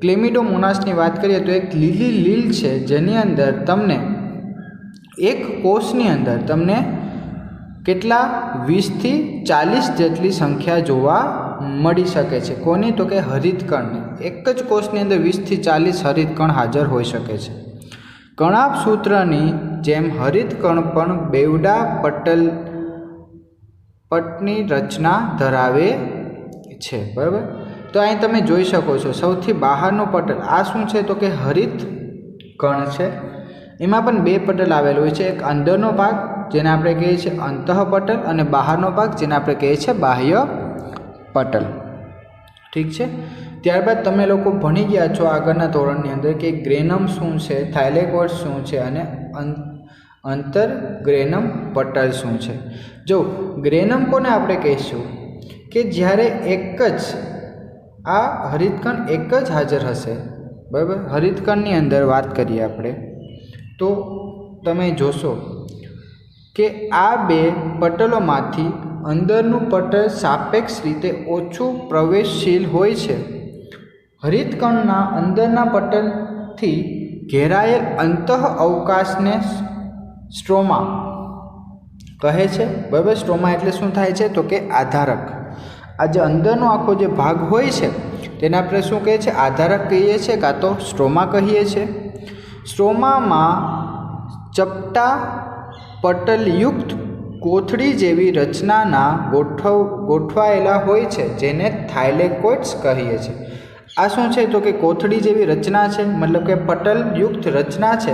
ક્લેમિડોમોનાસની વાત કરીએ તો એક લીલી લીલ છે, જેની અંદર તમને એક કોષની અંદર તમને કેટલા 20 થી 40 જેટલી સંખ્યા જોવા મળી શકે છે. કોની? તો કે હરિતકણની. એક જ કોષની અંદર 20 થી 40 હરિતકણ હાજર હોઈ શકે છે. કણાભ સૂત્રની જેમ હરિતકણ પણ બેવડા પટની રચના ધરાવે છે. બરાબર, તો અહીં તમે જોઈ શકો છો સૌથી બહારનું પટલ આ શું છે? તો કે હરિતકણ છે. એમાં પણ 2 પટલ આવેલું હોય છે. એક અંદરનો ભાગ જેને આપણે કહીએ છીએ અંતઃપટલ, અને બહારનો ભાગ જેને આપણે કહીએ છીએ બાહ્ય પટલ. ઠીક છે. ત્યારબાદ તમે લોકો ભણી ગયા છો આગળના ધોરણની અંદર કે ગ્રેનમ શું છે, થાઇલેકોઇડ શું છે અને અંતરગ્રેનમ પટલ શું છે. જો ગ્રેનમ કોને આપણે કહીશું? કે જ્યારે એક જ આ હરિતકણ એક જ હાજર હશે. બરાબર, હરિતકણની અંદર વાત કરીએ આપણે તો તમે જોશો કે આ 2 પટલોમાંથી અંદરનું પટલ સાપેક્ષ રીતે ઓછું પ્રવેશશીલ હોય છે. હરિતકણના અંદરના પટલથી ઘેરાયેલ અંતઃ અવકાશને સ્ટ્રોમા કહે છે. બરાબર, સ્ટ્રોમા એટલે શું થાય છે? તો કે આધારક. આ જે અંદરનો આખો જે ભાગ હોય છે તેને આપણે શું કહીએ છીએ? આધારક કહીએ છીએ, કાં તો સ્ટ્રોમા કહીએ છીએ. સ્ટ્રોમામાં ચપટા પટલયુક્ત કોથળી જેવી રચનાના ગોઠવાયેલા હોય છે, જેને થાઇલેકોઇડ્સ કહીએ છીએ. આ શું છે? તો કે કોથળી જેવી રચના છે, મતલબ કે પટલયુક્ત રચના છે,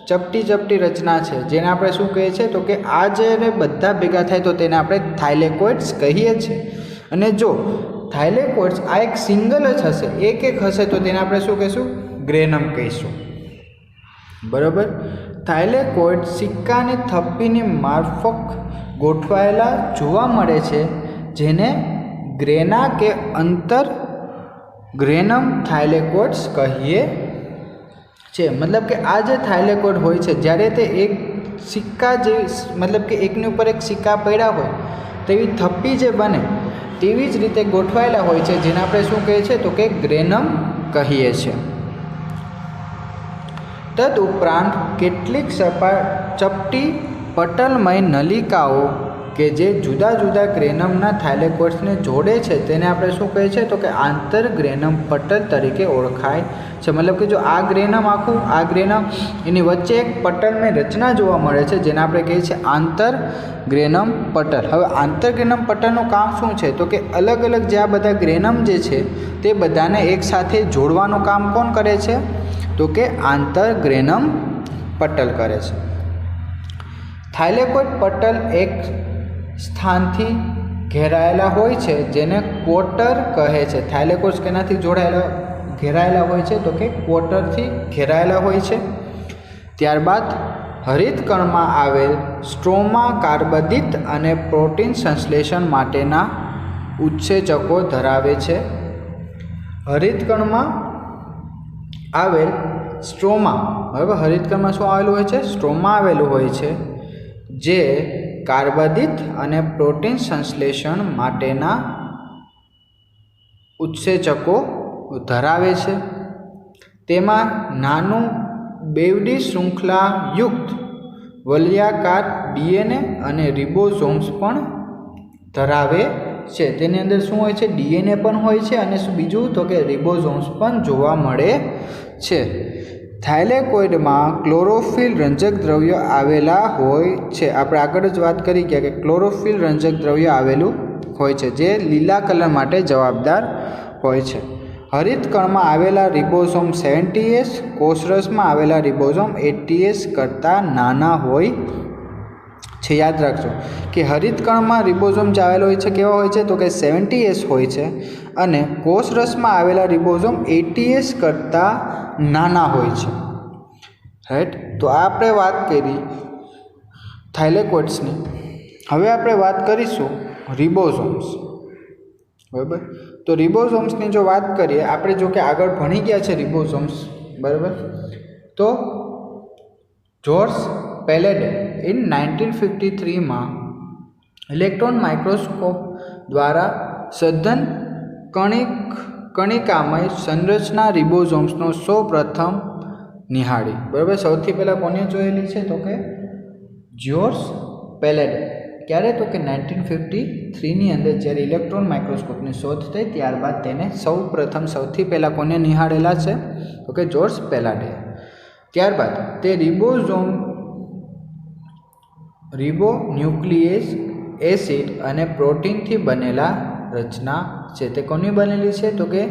ચપટી રચના છે, જેને આપણે શું કહીએ છીએ? તો કે આ જ્યારે બધા ભેગા થાય તો તેને આપણે થાઇલેકોઇડ્સ કહીએ છીએ. અને જો થાઇલેકોઇડ્સ આ એક સિંગલ જ હશે, એક હશે, તો તેને આપણે શું કહીશું? ગ્રેનમ કહીશું. બરાબર, થાઇલેકોઇડ સિક્કાની થપ્પીની માફક ગોઠવાયેલા જોવા મળે છે, જેને ગ્રેના કે અંતરગ્રેનમ થાઇલેકોઇડ્સ કહીએ છે. મતલબ કે આ જે થાઇલેકોઇડ હોય છે, જ્યારે તે એક સિક્કા જેવી, મતલબ કે એકની ઉપર એક સિક્કા પડ્યા હોય તેવી થપ્પી જે બને તેવી જ રીતે ગોઠવાયેલા હોય છે, જેને આપણે શું કહીએ છીએ? તો કે ગ્રેનમ કહીએ છીએ. તદ ઉપરાંત કેટલીક ચપટી પટલમય નલિકાઓ કે જે જુદા જુદા ગ્રેનમના થાઇલેકોઇડ્સને જોડે છે તેને આપણે શું કહીએ છીએ? તો કે આંતરગ્રેનમ પટલ તરીકે ઓળખાય છે. મતલબ કે જો આ ગ્રેનમ આખું આ ગ્રેનમ એની વચ્ચે એક પટલમય રચના જોવા મળે છે, જેને આપણે કહીએ છીએ આંતરગ્રેનમ પટલ. હવે આંતરગ્રેનમ પટલનું કામ શું છે? તો કે અલગ અલગ જે આ બધા ગ્રેનમ જે છે તે બધાને એકસાથે જોડવાનું કામ કોણ કરે છે? તો કે આંતરગ્રેનમ પટલ કરે છે. થાઇલેકોઇડ પટલ એક સ્થાનથી ઘેરાયેલા હોય છે, જેને કોટર કહે છે. થાઇલેકોઇડ્સ કેનાથી ઘેરાયેલા હોય છે? તો કે ક્વોટરથી ઘેરાયેલા હોય છે. ત્યારબાદ હરિતકણમાં આવેલ સ્ટ્રોમા કાર્બદિત અને પ્રોટીન સંશ્લેષણ માટેના ઉત્સેચકો ધરાવે છે. હરિતકણમાં આવેલ સ્ટ્રોમા, બરાબર, હરિતકણમાં શું આવેલું હોય છે? સ્ટ્રોમા આવેલું હોય છે, જે કાર્બદિત અને પ્રોટીન સંશ્લેષણ માટેના ઉત્સેચકો ધરાવે છે. તેમાં નાનું બેવડી શૃંખલાયુક્ત વલયાકાર ડીએનએ અને રિબોઝોમ્સ પણ ધરાવે છે. તેની અંદર શું હોય છે? ડીએનએ પણ હોય છે અને શું બીજું? તો કે રિબોઝોમ્સ પણ જોવા મળે છે. થાઇલેકોઇડમાં ક્લોરોફિલ રંજક દ્રવ્ય આવેલા હોય છે. આપણે આગળ જ વાત કરી ગયા કે ક્લોરોફિલ રંજક દ્રવ્ય આવેલું હોય છે, જે લીલા કલર માટે જવાબદાર હોય છે. હરિતકણમાં આવેલા રિબોઝોમ 70S, કોષરસમાં આવેલા રિબોઝોમ 80S કરતાં નાના હોય છે. યાદ રાખજો કે હરિતકણમાં રિબોઝોમ જે આવેલો હોય છે કેવા હોય છે? તો કે 70S હોય છે અને કોષરસમાં આવેલા રિબોઝોમ 80S કરતાં નાના હોય છે. રાઈટ. તો આપણે વાત કરી થાઇલેકોઇડ્સની. હવે આપણે વાત કરીશું રિબોઝોમ્સ. બરાબર. તો રિબોઝોમ્સની જો વાત કરીએ, આપણે જો કે આગળ ભણી ગયા છે રિબોઝોમ્સ, બરાબર. તો જોર્જ પેલેડે ઇન 1953માં ઇલેક્ટ્રોન માઇક્રોસ્કોપ દ્વારા સઘન કણિકામય સંરચના રિબોઝોમ્સનો સૌપ્રથમ નિહાળી. બરાબર. સૌથી પહેલાં કોને જોયેલી છે? તો કે જોર્જ પેલેડે. ક્યારે? તો કે 1953ની અંદર જ્યારે ઇલેક્ટ્રોન માઇક્રોસ્કોપની શોધ થઈ, ત્યારબાદ તેને સૌથી પહેલાં કોને નિહાળેલા છે? તો કે જોર્જ પેલેડે. ત્યારબાદ તે રિબોન્યુક્લિક એસિડ અને પ્રોટીનથી બનેલા રચના છે. તે કોની બનેલી છે? તો કે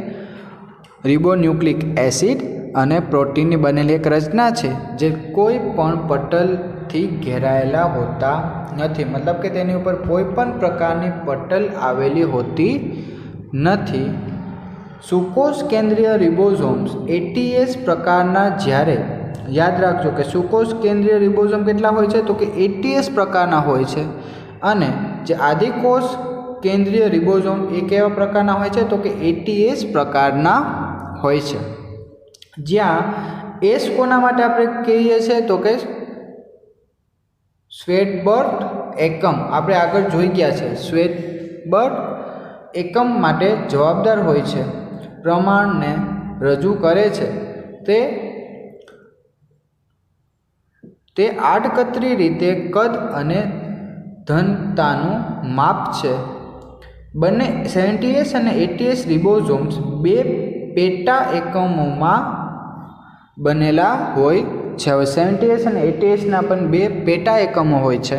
રિબોન્યુક્લિક એસિડ અને પ્રોટીનની બનેલી એક રચના છે, જે કોઈ પણ પટલથી ઘેરાયેલા હોતા નથી. મતલબ કે તેની ઉપર કોઈ પણ પ્રકારની પટલ આવેલી હોતી નથી. સુકોષ કેન્દ્રીય રિબોઝોમ્સ 80S પ્રકારના, જ્યારે યાદ રાખજો કે સુકોષ કેન્દ્રીય રિબોઝોમ કેટલા હોય છે? તો કે 80S પ્રકારના હોય છે. અને જે આદિકોષ કેન્દ્રીય રિબોઝોમ એ કેવા પ્રકારના હોય છે? તો કે 80S પ્રકારના હોય છે. જ્યાં એસ કોના માટે આપણે કહીએ છીએ? તો કે સ્વેટબર્ટ એકમ. આપણે આગળ જોઈ ગયા છે. સ્વેટબર્ટ એકમ માટે જવાબદાર હોય છે, પ્રમાણને રજૂ કરે છે. તે આડકતરી રીતે કદ અને ઘનતાનું માપ છે. બંને 70S અને 80S રિબોઝોમ્સ બે પેટા એકમોમાં બનેલા હોય છે. હવે 70S અને 80Sના પણ બે પેટા એકમો હોય છે.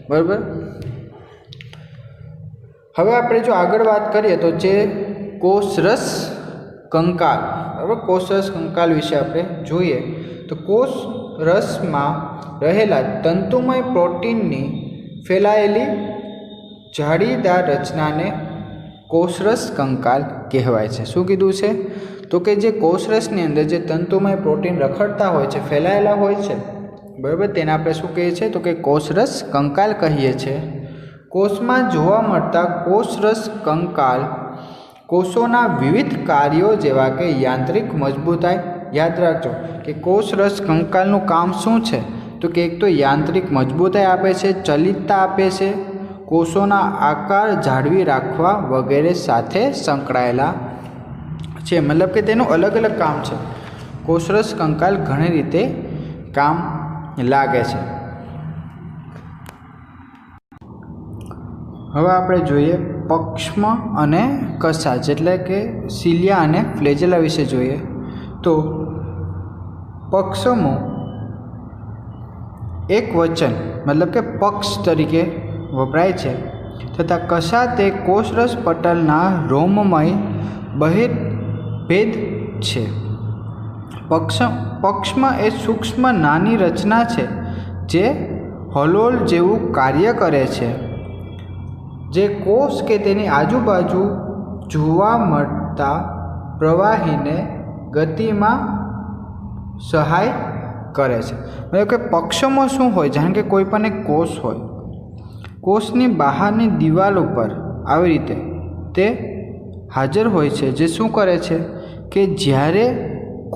બરાબર. હવે આપણે જો આગળ વાત કરીએ તો જે કોષરસ કંકાલ, બરાબર, કોષરસ કંકાલ વિશે આપણે જોઈએ તો કોષરસમાં રહેલા તંતુમય પ્રોટીનની ફેલાયેલી જાળીદાર રચનાને કોષરસ કંકાલ કહેવાય છે. શું કીધું છે? તો કે જે કોષરસની અંદર જે તંતુમય પ્રોટીન રખડતા હોય છે, ફેલાયેલા હોય છે, બરાબર, તેને આપણે શું કહીએ છીએ? તો કે કોષરસ કંકાલ કહીએ છીએ. કોષમાં જોવા મળતા કોષરસ કંકાલ કોષોના વિવિધ કાર્યો જેવા કે યાંત્રિક મજબૂતાઈ, યાદ રાખજો કે કોષરસ કંકાલનું કામ શું છે? તો કે એક તો યાંત્રિક મજબૂતાઈ આપે છે, ચલિતતા આપે છે, કોષોના આકાર જાળવી રાખવા વગેરે સાથે સંકળાયેલા છે. મતલબ કે તેનું અલગ અલગ કામ છે. કોષરસ કંકાલ ઘણી રીતે કામ લાગે છે. હવે આપણે જોઈએ પક્ષ્મ અને કશાચ, એટલે કે સિલિયા અને ફ્લેજેલા વિશે જોઈએ તો પક્ષ્મો એક વચન મતલબ કે પક્ષ તરીકે વપરાય છે, તથા કશાચ તે કોષરસ પટલના રોમમય બહિર્ભેદ છે. પક્ષ્મ એ સૂક્ષ્મ નાની રચના છે જે હલોલ જેવું કાર્ય કરે છે, જે કોષ કે તેની આજુબાજુ જોવા મળતા પ્રવાહીને ગતિમાં સહાય કરે છે। મતલબ કે પક્ષોમાં શું હોય, જાણે કે કોઈ પણ એક કોષ હોય, કોષની બહારની દિવાલ ઉપર આવી રીતે તે હાજર હોય છે, જે શું કરે છે કે જ્યારે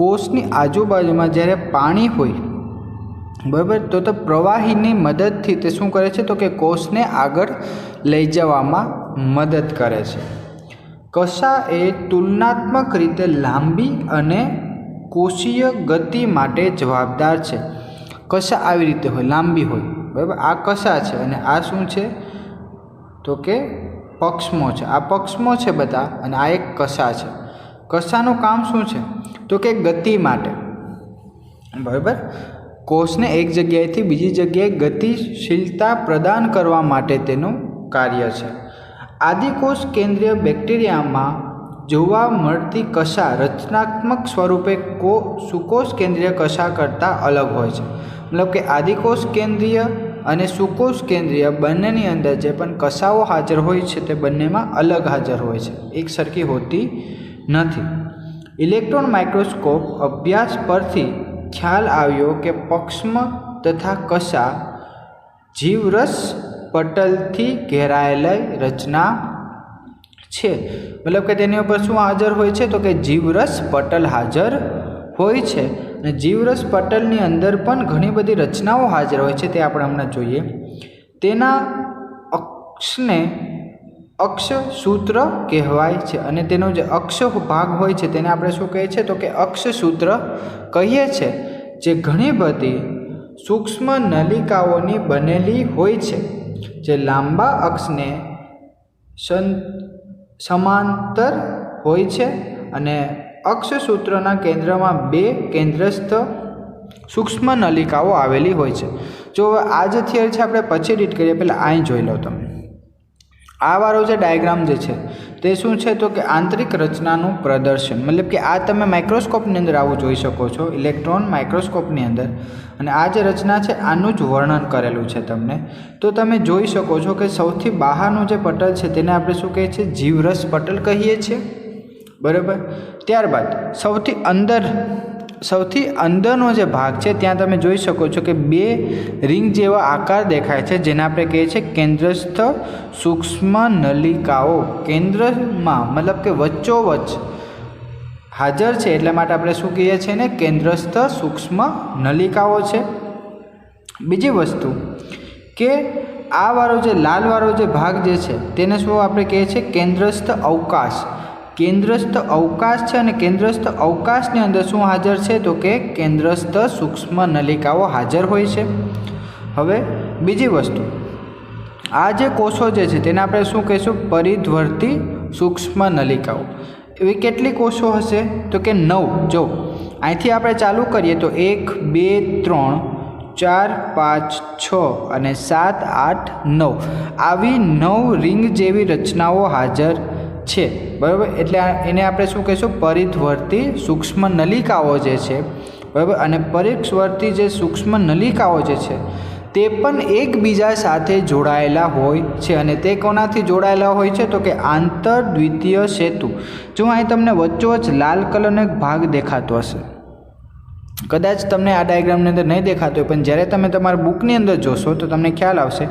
કોષની આજુબાજુમાં જ્યારે પાણી હોય, બરાબર, તો પ્રવાહીની મદદથી તે શું કરે છે તો કે કોષને આગળ લઈ જવામાં મદદ કરે છે। કશા એ તુલનાત્મક રીતે લાંબી અને કોષીય ગતિ માટે જવાબદાર છે। કશા આવી રીતે હોય, લાંબી હોય, બરાબર, આ કશા છે અને આ શું છે તો કે પક્ષમો છે। આ પક્ષમો છે બધા અને આ એક કશા છે। કશાનું કામ શું છે તો કે ગતિ માટે, બરાબર, કોષને એક જગ્યાએથી બીજી જગ્યાએ ગતિશીલતા પ્રદાન કરવા માટે તેનું કાર્ય છે। આદિકોષ કેન્દ્રીય બેક્ટેરિયામાં જોવા મળતી કશા રચનાત્મક સ્વરૂપે સુકોષ કેન્દ્રીય કશા કરતાં અલગ હોય છે। મતલબ કે આદિકોષ કેન્દ્રીય અને સુકોષ કેન્દ્રીય બંનેની અંદર જે પણ કશાઓ હાજર હોય છે તે બંનેમાં અલગ હાજર હોય છે, એક સરખી હોતી નથી। ઇલેક્ટ્રોન માઇક્રોસ્કોપ અભ્યાસ પરથી ખ્યાલ આવ્યો કે પક્ષમ તથા કશા જીવરસ પટલથી ઘેરાયેલી રચના છે। મતલબ કે તેની ઉપર શું હાજર હોય છે તો કે જીવરસ પટલ હાજર હોય છે અને જીવરસ પટલની અંદર પણ ઘણી બધી રચનાઓ હાજર હોય છે, તે આપણે હમણાં જોઈએ। તેના અક્ષને અક્ષસૂત્ર કહેવાય છે અને તેનો જે અક્ષ ભાગ હોય છે તેને આપણે શું કહીએ છીએ તો કે અક્ષસૂત્ર કહીએ છીએ, જે ઘણી બધી સૂક્ષ્મ નલિકાઓની બનેલી હોય છે, જે લાંબા અક્ષને સમાંતર હોય છે અને અક્ષસૂત્રના કેન્દ્રમાં બે કેન્દ્રસ્થ સૂક્ષ્મ નલિકાઓ આવેલી હોય છે। જો આ જે થિયરી છે આપણે પછી રીડ કરીએ, પહેલાં અહીં જોઈ લો તમે। આ વાળો જે ડાયાગ્રામ જે છે તે શું છે તો કે આંતરિક રચનાનું પ્રદર્શન, મતલબ કે આ તમે માઇક્રોસ્કોપની અંદર આવું જોઈ શકો છો, ઇલેક્ટ્રોન માઇક્રોસ્કોપની અંદર, અને આ જે રચના છે આનું જ વર્ણન કરેલું છે તમને। તો તમે જોઈ શકો છો કે સૌથી બહારનું જે પટલ છે તેને આપણે શું કહીએ છીએ, જીવરસ પટલ કહીએ છીએ, બરાબર। ત્યારબાદ સૌથી અંદરનો જે ભાગ છે ત્યાં તમે જોઈ શકો છો કે બે રિંગ જેવા આકાર દેખાય છે, જેને આપણે કહીએ છીએ કેન્દ્રસ્થ સૂક્ષ્મ નલિકાઓ। કેન્દ્રમાં મતલબ કે વચ્ચોવચ્ચ હાજર છે એટલા માટે આપણે શું કહીએ છીએ ને, કેન્દ્રસ્થ સૂક્ષ્મ નલિકાઓ છે। બીજી વસ્તુ કે આ વાળો જે લાલવાળો જે ભાગ જે છે તેને શું આપણે કહીએ છીએ, કેન્દ્રસ્થ અવકાશ। કેન્દ્રસ્થ અવકાશ છે અને કેન્દ્રસ્થ અવકાશની અંદર શું હાજર છે તો કે કેન્દ્રસ્થ સૂક્ષ્મ નલિકાઓ હાજર હોય છે। હવે બીજી વસ્તુ, આ જે કોષો જે છે તેને આપણે શું કહીશું, પરિધ્વર્તી સૂક્ષ્મ નલિકાઓ। એવી કેટલી કોષો હશે તો કે 9। જો અહીંથી આપણે ચાલુ કરીએ તો 1 2 3 4 5 6 અને 7 8 9 આવી 9 રિંગ જેવી રચનાઓ હાજર છે, બરાબર। એટલે એને આપણે શું કહીશું, પરિધ્વર્તી સૂક્ષ્મ નલિકાઓ જે છે, બરાબર। અને પરિધ્વર્તી જે સૂક્ષ્મ નલિકાઓ જે છે તે પણ એકબીજા સાથે જોડાયેલા હોય છે અને તે કોનાથી જોડાયેલા હોય છે તો કે આંતરદ્વિતીય સેતુ। જો અહીં તમને વચ્ચોવચ્ચ લાલ કલરનો એક ભાગ દેખાતો હશે, કદાચ તમને આ ડાયાગ્રામની અંદર નહીં દેખાતો હોય, પણ જ્યારે તમે તમારા બુકની અંદર જોશો તો તમને ખ્યાલ આવશે।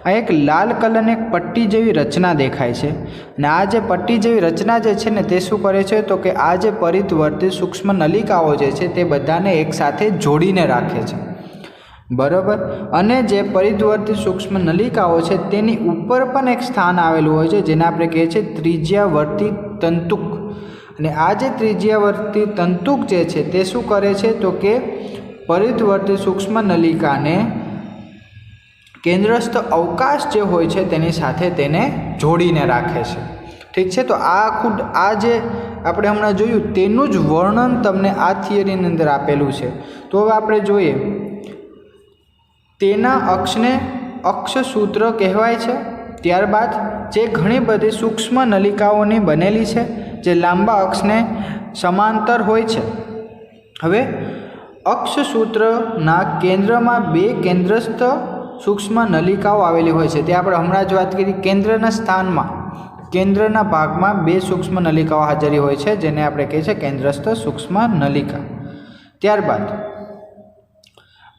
આ એક લાલ કલરની એક પટ્ટી જેવી રચના દેખાય છે અને આ જે પટ્ટી જેવી રચના જે છે ને તે શું કરે છે તો કે આ જે પરિધ્વર્તી સૂક્ષ્મ નલિકાઓ જે છે તે બધાને એકસાથે જોડીને રાખે છે, બરાબર। અને જે પરિધ્વર્તી સૂક્ષ્મ નલિકાઓ છે તેની ઉપર પણ એક સ્થાન આવેલું હોય છે, જેને આપણે કહીએ છીએ ત્રિજ્યાવર્તી તંતુક। અને આ જે ત્રિજ્યાવર્તી તંતુક જે છે તે શું કરે છે તો કે પરિધ્વર્તી સૂક્ષ્મ નલિકાને કેન્દ્રસ્થ અવકાશ જે હોય છે તેની સાથે તેને જોડીને રાખે છે, ઠીક છે। તો આ જે આપણે હમણાં જોયું તેનું જ વર્ણન તમને આ થિયરીની અંદર આપેલું છે। તો હવે આપણે જોઈએ, તેના અક્ષને અક્ષસૂત્ર કહેવાય છે। ત્યારબાદ જે ઘણી બધી સૂક્ષ્મ નલિકાઓની બનેલી છે, જે લાંબા અક્ષને સમાંતર હોય છે। હવે અક્ષસૂત્રના કેન્દ્રમાં બે કેન્દ્રસ્થ સૂક્ષ્મ નલિકાઓ આવેલી હોય છે, તે આપણે હમણાં જ વાત કરી, કેન્દ્રના સ્થાનમાં કેન્દ્રના ભાગમાં બે સૂક્ષ્મ નલિકાઓ હાજરી હોય છે, જેને આપણે કહીએ છીએ કેન્દ્રસ્થ સૂક્ષ્મ નલિકા. ત્યારબાદ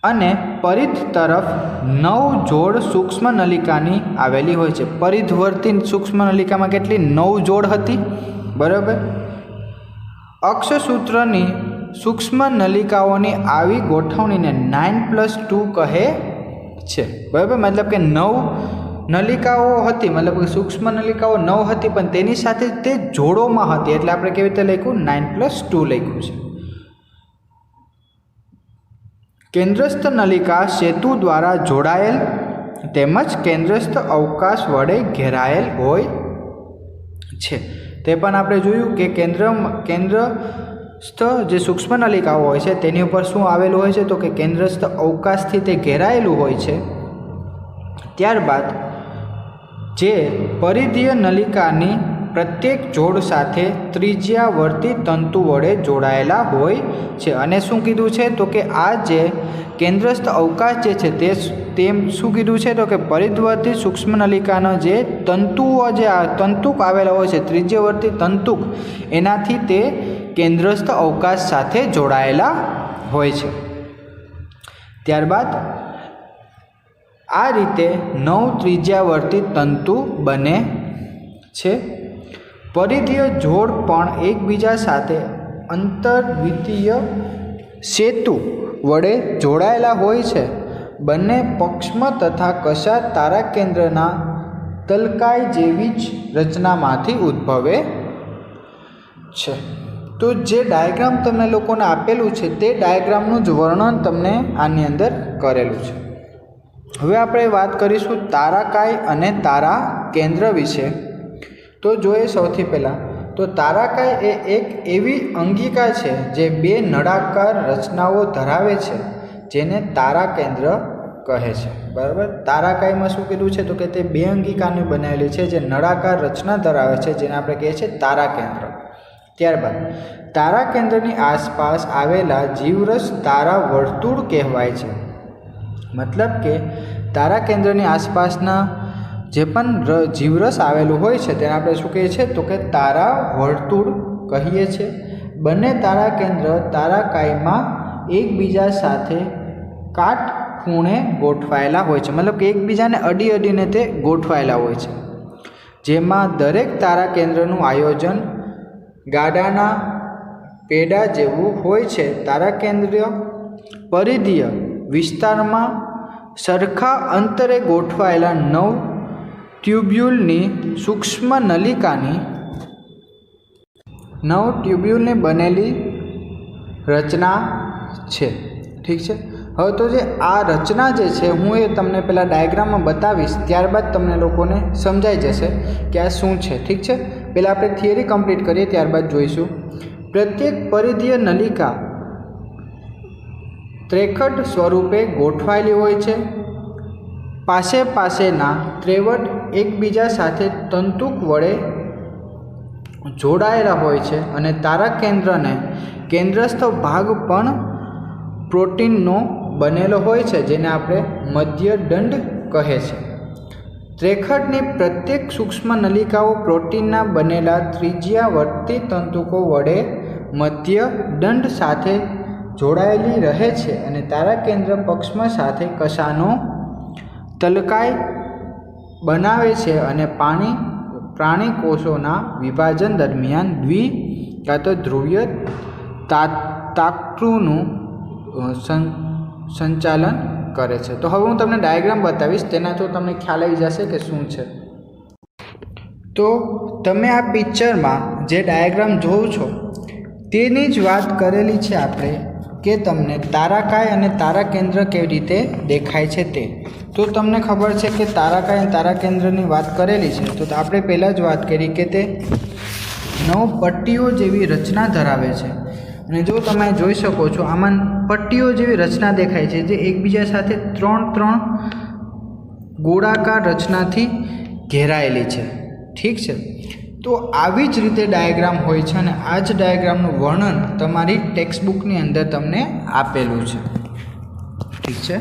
અને પરિધ તરફ 9 જોડ સૂક્ષ્મ નલિકાની આવેલી હોય છે. પરિધવર્તી સૂક્ષ્મ નલિકામાં કેટલી? 9 જોડ હતી, બરાબર. અક્ષસૂત્રની સૂક્ષ્મ નલિકાઓની આવી ગોઠવણીને 9+2 કહે છે, બરાબર. મતલબ કે 9 નલિકાઓ હતી, મતલબ કે સૂક્ષ્મ નલિકાઓ 9 હતી, પણ તેની સાથે તે જોડોમાં હતી, એટલે આપણે કેવી રીતે લખ્યું? 9+2 લખ્યું છે. કેન્દ્રસ્થ નલિકા સેતુ દ્વારા જોડાયેલ તેમજ કેન્દ્રસ્થ અવકાશ વડે ઘેરાયેલ હોય છે. તે પણ આપણે જોયું કે કેન્દ્રસ્થ જે સૂક્ષ્મ નલિકાઓ હોય છે તેની ઉપર શું આવેલું હોય છે? તો કે કેન્દ્રસ્થ અવકાશથી તે ઘેરાયેલું હોય છે. ત્યારબાદ જે પરિધીય નલિકાની પ્રત્યેક જોડ સાથે ત્રિજ્યાવર્તી તંતુ વડે જોડાયેલા હોય છે. અને શું કીધું છે? તો કે આ જે કેન્દ્રસ્થ અવકાશ જે છે તેમ શું કીધું છે? તો કે પરિધવર્તી સૂક્ષ્મ નલિકાના જે તંતુઓ જે તંતુક આવેલા હોય છે, ત્રિજ્યાવર્તી તંતુક, એનાથી તે કેન્દ્રસ્થ અવકાશ સાથે જોડાયેલા હોય છે. ત્યારબાદ આ રીતે 9 ત્રિજ્યાવર્તી તંતુ બને છે. પરિધીય જોડ પણ એકબીજા સાથે અંતર્દ્વિતીય સેતુ વડે જોડાયેલા હોય છે. બંને પક્ષમાં તથા કશા તારા કેન્દ્રના તલકાઈ જેવી જ રચનામાંથી ઉદ્ભવે છે. તો જે ડાયાગ્રામ તમને લોકોને આપેલું છે તે ડાયાગ્રામનું જ વર્ણન તમને આની અંદર કરેલું છે. હવે આપણે વાત કરીશું તારાકાય અને તારા કેન્દ્ર વિશે. તો જોઈએ સૌથી પહેલાં તો તારાકાય એ એક એવી અંગિકા છે જે બે નળાકાર રચનાઓ ધરાવે છે, જેને તારા કેન્દ્ર કહે છે, બરાબર. તારાકાયમાં શું કીધું છે? તો કે તે બે અંગિકાની બનેલી છે જે નળાકાર રચના ધરાવે છે, જેને આપણે કહીએ છીએ તારા કેન્દ્ર. ત્યારબાદ તારા કેન્દ્રની આસપાસ આવેલા જીવરસ તારા વર્તુળ કહેવાય છે. મતલબ કે તારા કેન્દ્રની આસપાસના જે પણ જીવરસ આવેલું હોય છે તેને આપણે શું કહીએ છીએ? તો કે તારા વર્તુળ કહીએ છીએ. બંને તારા કેન્દ્ર તારાકાયમાં એકબીજા સાથે કાટખૂણે ગોઠવાયેલા હોય છે, મતલબ કે એકબીજાને અડીને તે ગોઠવાયેલા હોય છે, જેમાં દરેક તારા કેન્દ્રનું આયોજન ગાડાના પેડા જેવું હોય છે. તારા કેન્દ્રીય પરિધીય વિસ્તારમાં સરખા અંતરે ગોઠવાયેલા 9 ટ્યુબ્યુલની સૂક્ષ્મ નલિકાની 9 ટ્યુબ્યુલની બનેલી રચના છે. ઠીક છે. હવે તો જે આ રચના જે છે હું એ તમને પહેલાં ડાયાગ્રામમાં બતાવીશ, ત્યારબાદ તમને લોકોને સમજાઈ જશે કે આ શું છે. ઠીક છે. પહેલાં આપણે થિયરી કમ્પ્લીટ કરીએ, ત્યારબાદ જોઈશું. પ્રત્યેક પરિધીય નલિકા ત્રેખટ સ્વરૂપે ગોઠવાયેલી હોય છે. પાસેના ત્રેવટ એકબીજા સાથે તંતુક વડે જોડાયેલા હોય છે અને તારા કેન્દ્રને કેન્દ્રસ્થ ભાગ પણ પ્રોટીનનો બનેલો હોય છે, જેને આપણે મધ્યદંડ કહે છે. ત્રેખટની પ્રત્યેક સૂક્ષ્મ નલિકાઓ પ્રોટીનના બનેલા ત્રિજ્યાવર્તી તંતુકો વડે મધ્યદંડ સાથે જોડાયેલી રહે છે અને તારા કેન્દ્ર પક્ષમાં સાથે કશાનો તલકાય બનાવે છે અને પ્રાણી કોષોના વિભાજન દરમિયાન કાં તો ધ્રુવીય તાકૃનું સંચાલન કરે છે. તો હવે હું તમને ડાયાગ્રામ બતાવીશ, તેનાથી તમને ખ્યાલ આવી જશે કે શું છે. તો તમે આ પિક્ચરમાં જે ડાયાગ્રામ જોવો છો તેની જ વાત કરેલી છે આપણે, કે તમને તારાકાય અને તારા કેન્દ્ર કેવી રીતે દેખાય છે તે. તો તમને ખબર છે કે તારાકાય અને તારા કેન્દ્રની વાત કરેલી છે. તો આપણે પહેલાં જ વાત કરી કે તે 9 પટ્ટીઓ જેવી રચના ધરાવે છે. અને જો તમે જોઈ શકો છો આમાં પટ્ટીઓ જેવી રચના દેખાય છે, જે એકબીજા સાથે 3 ગોળાકાર રચનાથી ઘેરાયેલી છે. ઠીક છે. તો આવી જ રીતે ડાયાગ્રામ હોય છે અને આ જ ડાયાગ્રામનું વર્ણન તમારી ટેક્સ્ટબુકની અંદર તમને આપેલું છે. ઠીક છે.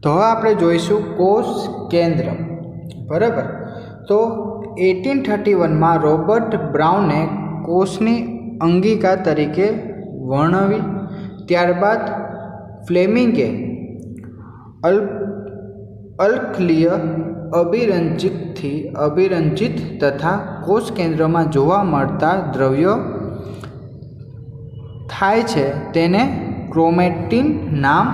તો હવે આપણે જોઈશું કોષ કેન્દ્ર, બરાબર. તો 1831માં રોબર્ટ બ્રાઉને કોષની અંગિકા તરીકે વર્ણવી. ત્યારબાદ ફ્લેમિંગે અલ્કલીય અભિરંજિત તથા કોષ કેન્દ્રમાં જોવા મળતા દ્રવ્યો થાય છે તેને ક્રોમેટિન નામ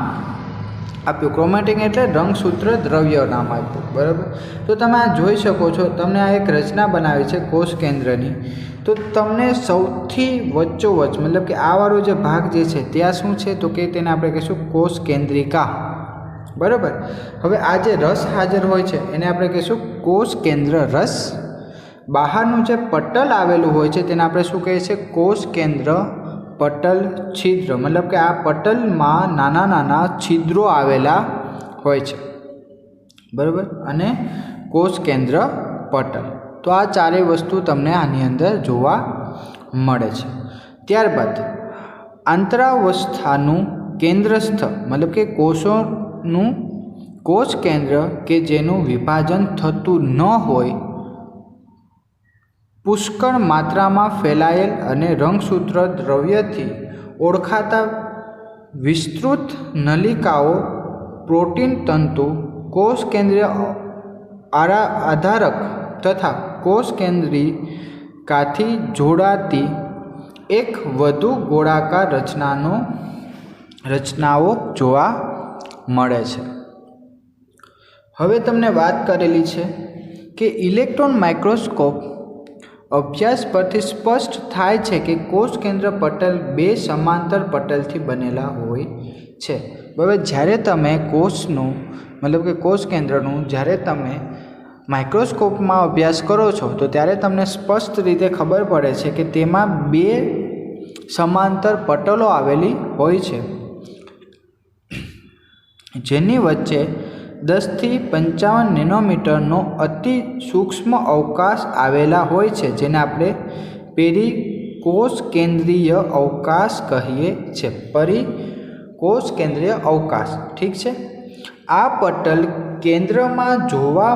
આપ્યું. ક્રોમેટિન એટલે રંગસૂત્ર દ્રવ્ય નામ આપ્યું, બરાબર. તો તમે આ જોઈ શકો છો, તમને આ એક રચના બનાવી છે કોષ કેન્દ્રની. તો તમને સૌથી વચ્ચોવચ્ચ મતલબ કે આ વાળો જે ભાગ જે છે ત્યાં શું છે તો કે તેને આપણે કહીશું કોષ કેન્દ્રિકા, બરાબર. હવે આ જે રસ હાજર હોય છે એને આપણે કહીશું કોષ કેન્દ્ર રસ. બહારનું જે પટલ આવેલું હોય છે તેને આપણે શું કહીએ છીએ? કોષ કેન્દ્ર પટલ છિદ્ર. મતલબ કે આ પટલમાં નાના નાના છિદ્રો આવેલા હોય છે, બરાબર. અને કોષ કેન્દ્ર પટલ. તો આ ચારેય વસ્તુ તમને આની અંદર જોવા મળે છે. ત્યારબાદ આંતરાવસ્થાનું કેન્દ્રસ્થ મતલબ કે કોષોનું કોષ કેન્દ્ર કે જેનું વિભાજન થતું ન હોય, પુષ્કળ માત્રામાં ફેલાયેલ અને રંગસૂત્ર દ્રવ્યથી ઓળખાતા વિસ્તૃત નલિકાઓ, પ્રોટીન તંતુ, કોષ કેન્દ્રીય આધારક તથા કોષ કેન્દ્રિકાથી જોડાતી એક વધુ ગોળાકાર રચનાઓ જોવા મળે છે. હવે તમને વાત કરેલી છે કે ઇલેક્ટ્રોન માઇક્રોસ્કોપ અભ્યાસ પરથી સ્પષ્ટ થાય છે કે કોષ કેન્દ્ર પટલ બે સમાંતર પટલથી બનેલા હોય છે. હવે જ્યારે તમે કોષનું મતલબ કે કોષ કેન્દ્રનું જ્યારે તમે માઇક્રોસ્કોપમાં અભ્યાસ કરો છો તો ત્યારે તમને સ્પષ્ટ રીતે ખબર પડે છે કે તેમાં બે સમાંતર પટલો આવેલી હોય છે, જેની વચ્ચે 10 થી 55 નેનોમીટરનો અતિ સૂક્ષ્મ અવકાશ આવેલા હોય છે, જેને આપણે પેરીકોષ કેન્દ્રીય અવકાશ કહીએ છીએ. પરિકોષ કેન્દ્રીય અવકાશ, ઠીક છે. આ પટલ કેન્દ્રમાં જોવા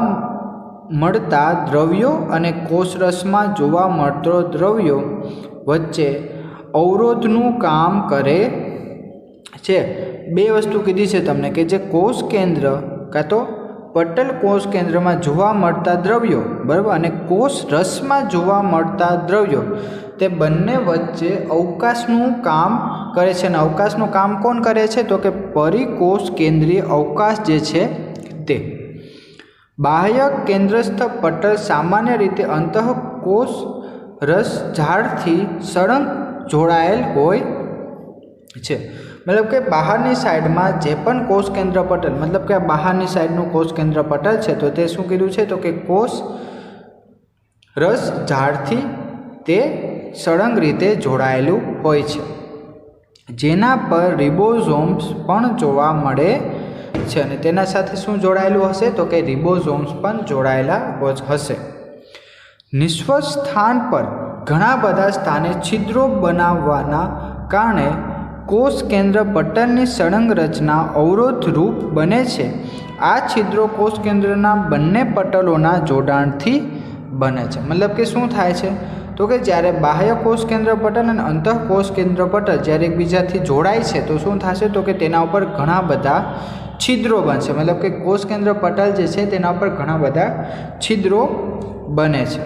મળતા દ્રવ્યો અને કોષરસમાં જોવા મળતો દ્રવ્યો વચ્ચે અવરોધનું કામ કરે છે. બે વસ્તુ કીધી છે તમને કે જે કોષ કેન્દ્ર કાં તો પટલ કોષ કેન્દ્રમાં જોવા મળતા દ્રવ્યો, બરાબર, અને કોષ રસમાં જોવા મળતા દ્રવ્યો, તે બંને વચ્ચે અવકાશનું કામ કરે છે. અને અવકાશનું કામ કોણ કરે છે તો કે પરિકોષ કેન્દ્રીય અવકાશ જે છે તે. બાહ્ય કેન્દ્રસ્થ પટલ સામાન્ય રીતે અંતઃકોષ રસ ઝાડથી સળંગ જોડાયેલ હોય છે. મતલબ કે બહારની સાઈડમાં જે પણ કોષ કેન્દ્ર પટલ મતલબ કે આ બહારની સાઈડનું કોષ કેન્દ્ર પટલ છે તો તે શું કીધું છે તો કે કોષ રસ ઝાડથી તે સળંગ રીતે જોડાયેલું હોય છે, જેના પર રિબોઝોમ્સ પણ જોવા મળે છે. અને તેના સાથે શું જોડાયેલું હશે તો કે રિબોઝોમ્સ પણ જોડાયેલા હશે. નિષ્ફળ સ્થાન પર ઘણા બધા સ્થાને છિદ્રો બનાવવાના કારણે કોષ કેન્દ્ર પટલની સળંગ રચના અવરોધરૂપ બને છે. આ છિદ્રો કોષ કેન્દ્રના બંને પટલોના જોડાણથી બને છે. મતલબ કે શું થાય છે તો કે જ્યારે બાહ્ય કોષ કેન્દ્ર પટલ અને અંતઃકોષ કેન્દ્ર પટલ જ્યારે એકબીજાથી જોડાય છે તો શું થશે તો કે તેના ઉપર ઘણા બધા છિદ્રો બનશે. મતલબ કે કોષ કેન્દ્ર પટલ જે છે તેના ઉપર ઘણા બધા છિદ્રો બને છે.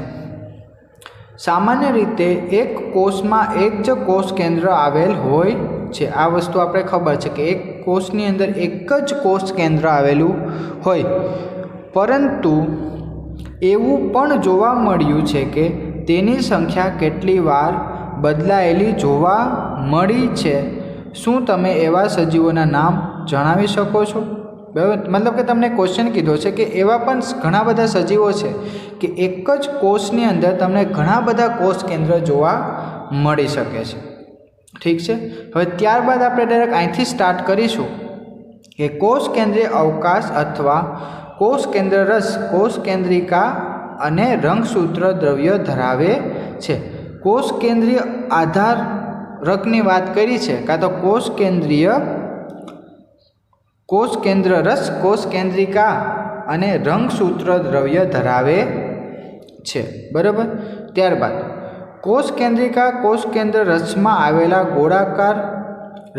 સામાન્ય રીતે એક કોષમાં એક જ કોષ કેન્દ્ર આવેલ હોય છે. આ વસ્તુ આપણે ખબર છે કે એક કોષની અંદર એક જ કોષ કેન્દ્ર આવેલું હોય, પરંતુ એવું પણ જોવા મળ્યું છે કે તેની સંખ્યા કેટલી વાર બદલાયેલી જોવા મળી છે. શું તમે એવા સજીવોના નામ જણાવી શકો છો? બરાબર, મતલબ કે તમને ક્વેશ્ચન કીધો છે કે એવા પણ ઘણા બધા સજીવો છે કે એક જ કોષની અંદર તમને ઘણા બધા કોષ કેન્દ્ર જોવા મળી શકે છે. ઠીક છે. હવે ત્યારબાદ આપણે ડાયરેક્ટ અહીંથી સ્ટાર્ટ કરીશું કે કોષ કેન્દ્રીય અવકાશ અથવા કોષ કેન્દ્ર રસ કોષ કેન્દ્રિકા અને રંગસૂત્ર દ્રવ્ય ધરાવે છે. કોષ કેન્દ્રીય આધારકની વાત કરી છે કાં તો કોષ કેન્દ્ર રસ, કોષ કેન્દ્રિકા અને રંગસૂત્ર દ્રવ્ય ધરાવે છે, બરાબર। ત્યારબાદ કોષ કેન્દ્રિકા કોષ કેન્દ્ર રસમાં આવેલા ગોળાકાર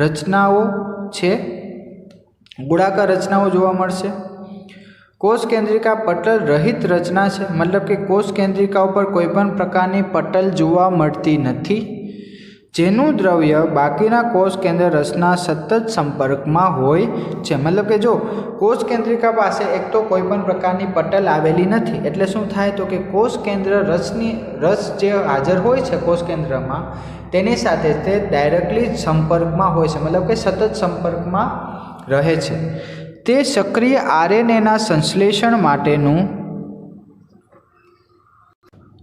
રચનાઓ છે, ગોળાકાર રચનાઓ જોવા મળશે। કોષ કેન્દ્રિકા પટલ રહિત રચના છે, મતલબ કે કોષ કેન્દ્રિકા ઉપર કોઈ પણ પ્રકારની પટલ જોવા મળતી નથી, જેનું દ્રવ્ય બાકીના કોષ કેન્દ્ર રસના સતત સંપર્કમાં હોય છે। મતલબ કે જો કોષ કેન્દ્રિકા પાસે એક તો કોઈ પણ પ્રકારની પટલ આવેલી નથી, એટલે શું થાય તો કે કોષ કેન્દ્ર રસ જે હાજર હોય છે કોષ કેન્દ્રમાં તેની સાથે તે ડાયરેક્ટલી સંપર્કમાં હોય છે, મતલબ કે સતત સંપર્કમાં રહે છે। તે સક્રિય આરએનએના સંશ્લેષણ માટેનું